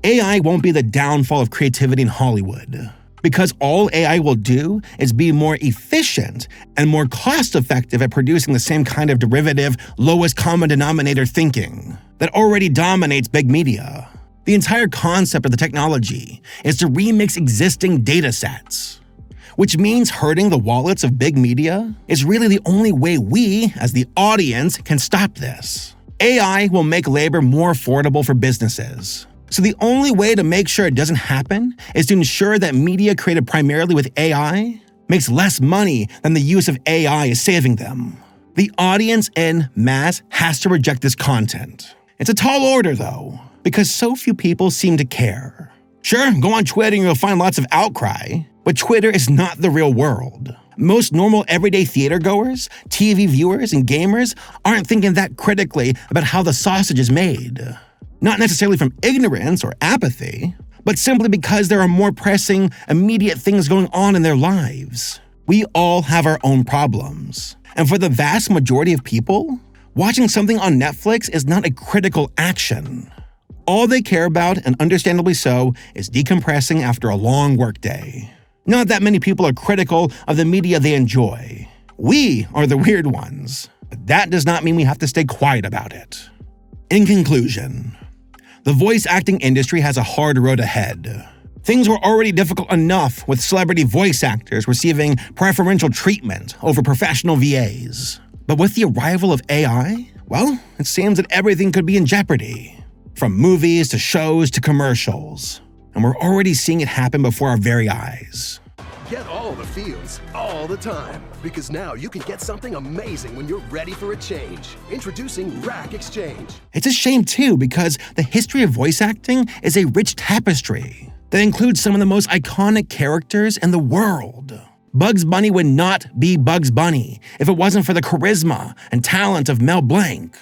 AI won't be the downfall of creativity in Hollywood, because all AI will do is be more efficient and more cost-effective at producing the same kind of derivative, lowest common denominator thinking that already dominates big media. The entire concept of the technology is to remix existing data sets, which means hurting the wallets of big media is really the only way we, as the audience, can stop this. AI will make labor more affordable for businesses. So the only way to make sure it doesn't happen is to ensure that media created primarily with AI makes less money than the use of AI is saving them. The audience en masse has to reject this content. It's a tall order, though, because so few people seem to care. Sure, go on Twitter and you'll find lots of outcry, but Twitter is not the real world. Most normal everyday theater goers, TV viewers, and gamers aren't thinking that critically about how the sausage is made. Not necessarily from ignorance or apathy, but simply because there are more pressing, immediate things going on in their lives. We all have our own problems. And for the vast majority of people, watching something on Netflix is not a critical action. All they care about, and understandably so, is decompressing after a long workday. Not that many people are critical of the media they enjoy. We are the weird ones, but that does not mean we have to stay quiet about it. In conclusion, the voice acting industry has a hard road ahead. Things were already difficult enough with celebrity voice actors receiving preferential treatment over professional VAs. But with the arrival of AI, well, it seems that everything could be in jeopardy. From movies to shows to commercials. And we're already seeing it happen before our very eyes. get all the feels, all the time. Because now you can get something amazing when you're ready for a change. Introducing Rack Exchange. It's a shame too, because the history of voice acting is a rich tapestry that includes some of the most iconic characters in the world. Bugs Bunny would not be Bugs Bunny if it wasn't for the charisma and talent of Mel Blanc.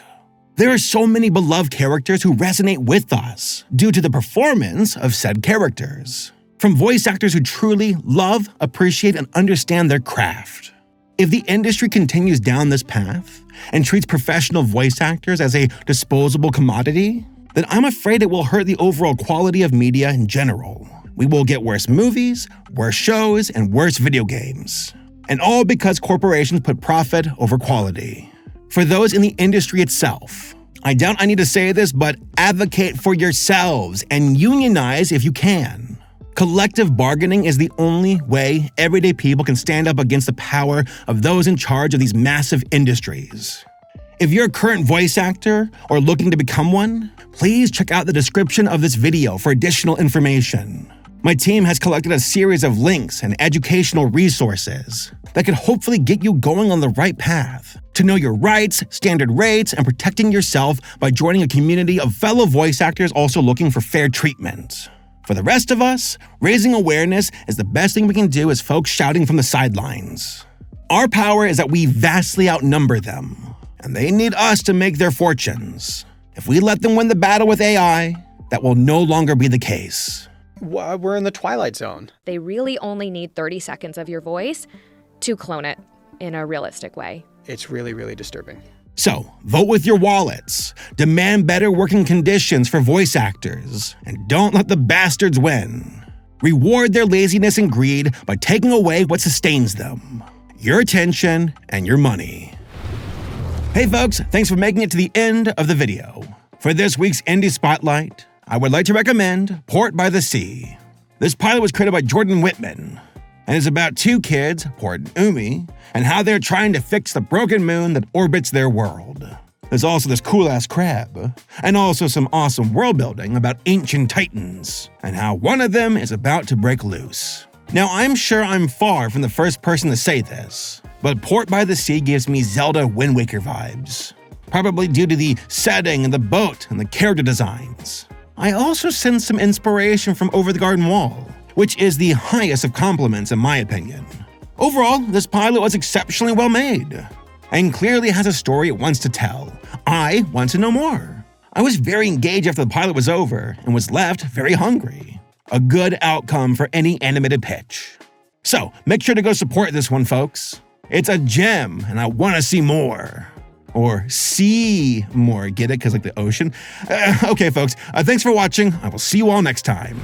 There are so many beloved characters who resonate with us due to the performance of said characters, from voice actors who truly love, appreciate, and understand their craft. If the industry continues down this path and treats professional voice actors as a disposable commodity, then I'm afraid it will hurt the overall quality of media in general. We will get worse movies, worse shows, and worse video games. And all because corporations put profit over quality. For those in the industry itself, I doubt I need to say this, but advocate for yourselves and unionize if you can. Collective bargaining is the only way everyday people can stand up against the power of those in charge of these massive industries. If you're a current voice actor or looking to become one, please check out the description of this video for additional information. My team has collected a series of links and educational resources that could hopefully get you going on the right path to know your rights, standard rates, and protecting yourself by joining a community of fellow voice actors also looking for fair treatment. For the rest of us, raising awareness is the best thing we can do as folks shouting from the sidelines. Our power is that we vastly outnumber them, and they need us to make their fortunes. If we let them win the battle with AI, that will no longer be the case. We're in the Twilight Zone. They really only need 30 seconds of your voice to clone it in a realistic way. It's really, really disturbing. So, vote with your wallets, demand better working conditions for voice actors, and don't let the bastards win. Reward their laziness and greed by taking away what sustains them: your attention and your money. Hey folks, thanks for making it to the end of the video. For this week's Indie Spotlight, I would like to recommend Port by the Sea. This pilot was created by Jordan Whitman, and is about two kids, Port and Umi, and how they're trying to fix the broken moon that orbits their world. There's also this cool-ass crab, and also some awesome world building about ancient titans, and how one of them is about to break loose. Now, I'm sure I'm far from the first person to say this, but Port by the Sea gives me Zelda Wind Waker vibes, probably due to the setting and the boat and the character designs. I also sense some inspiration from Over the Garden Wall, which is the highest of compliments in my opinion. Overall, this pilot was exceptionally well made, and clearly has a story it wants to tell. I want to know more. I was very engaged after the pilot was over, and was left very hungry. A good outcome for any animated pitch. So, make sure to go support this one, folks. It's a gem, and I want to see more. Or see more, get it? Because like the ocean? Okay, folks, thanks for watching. I will see you all next time.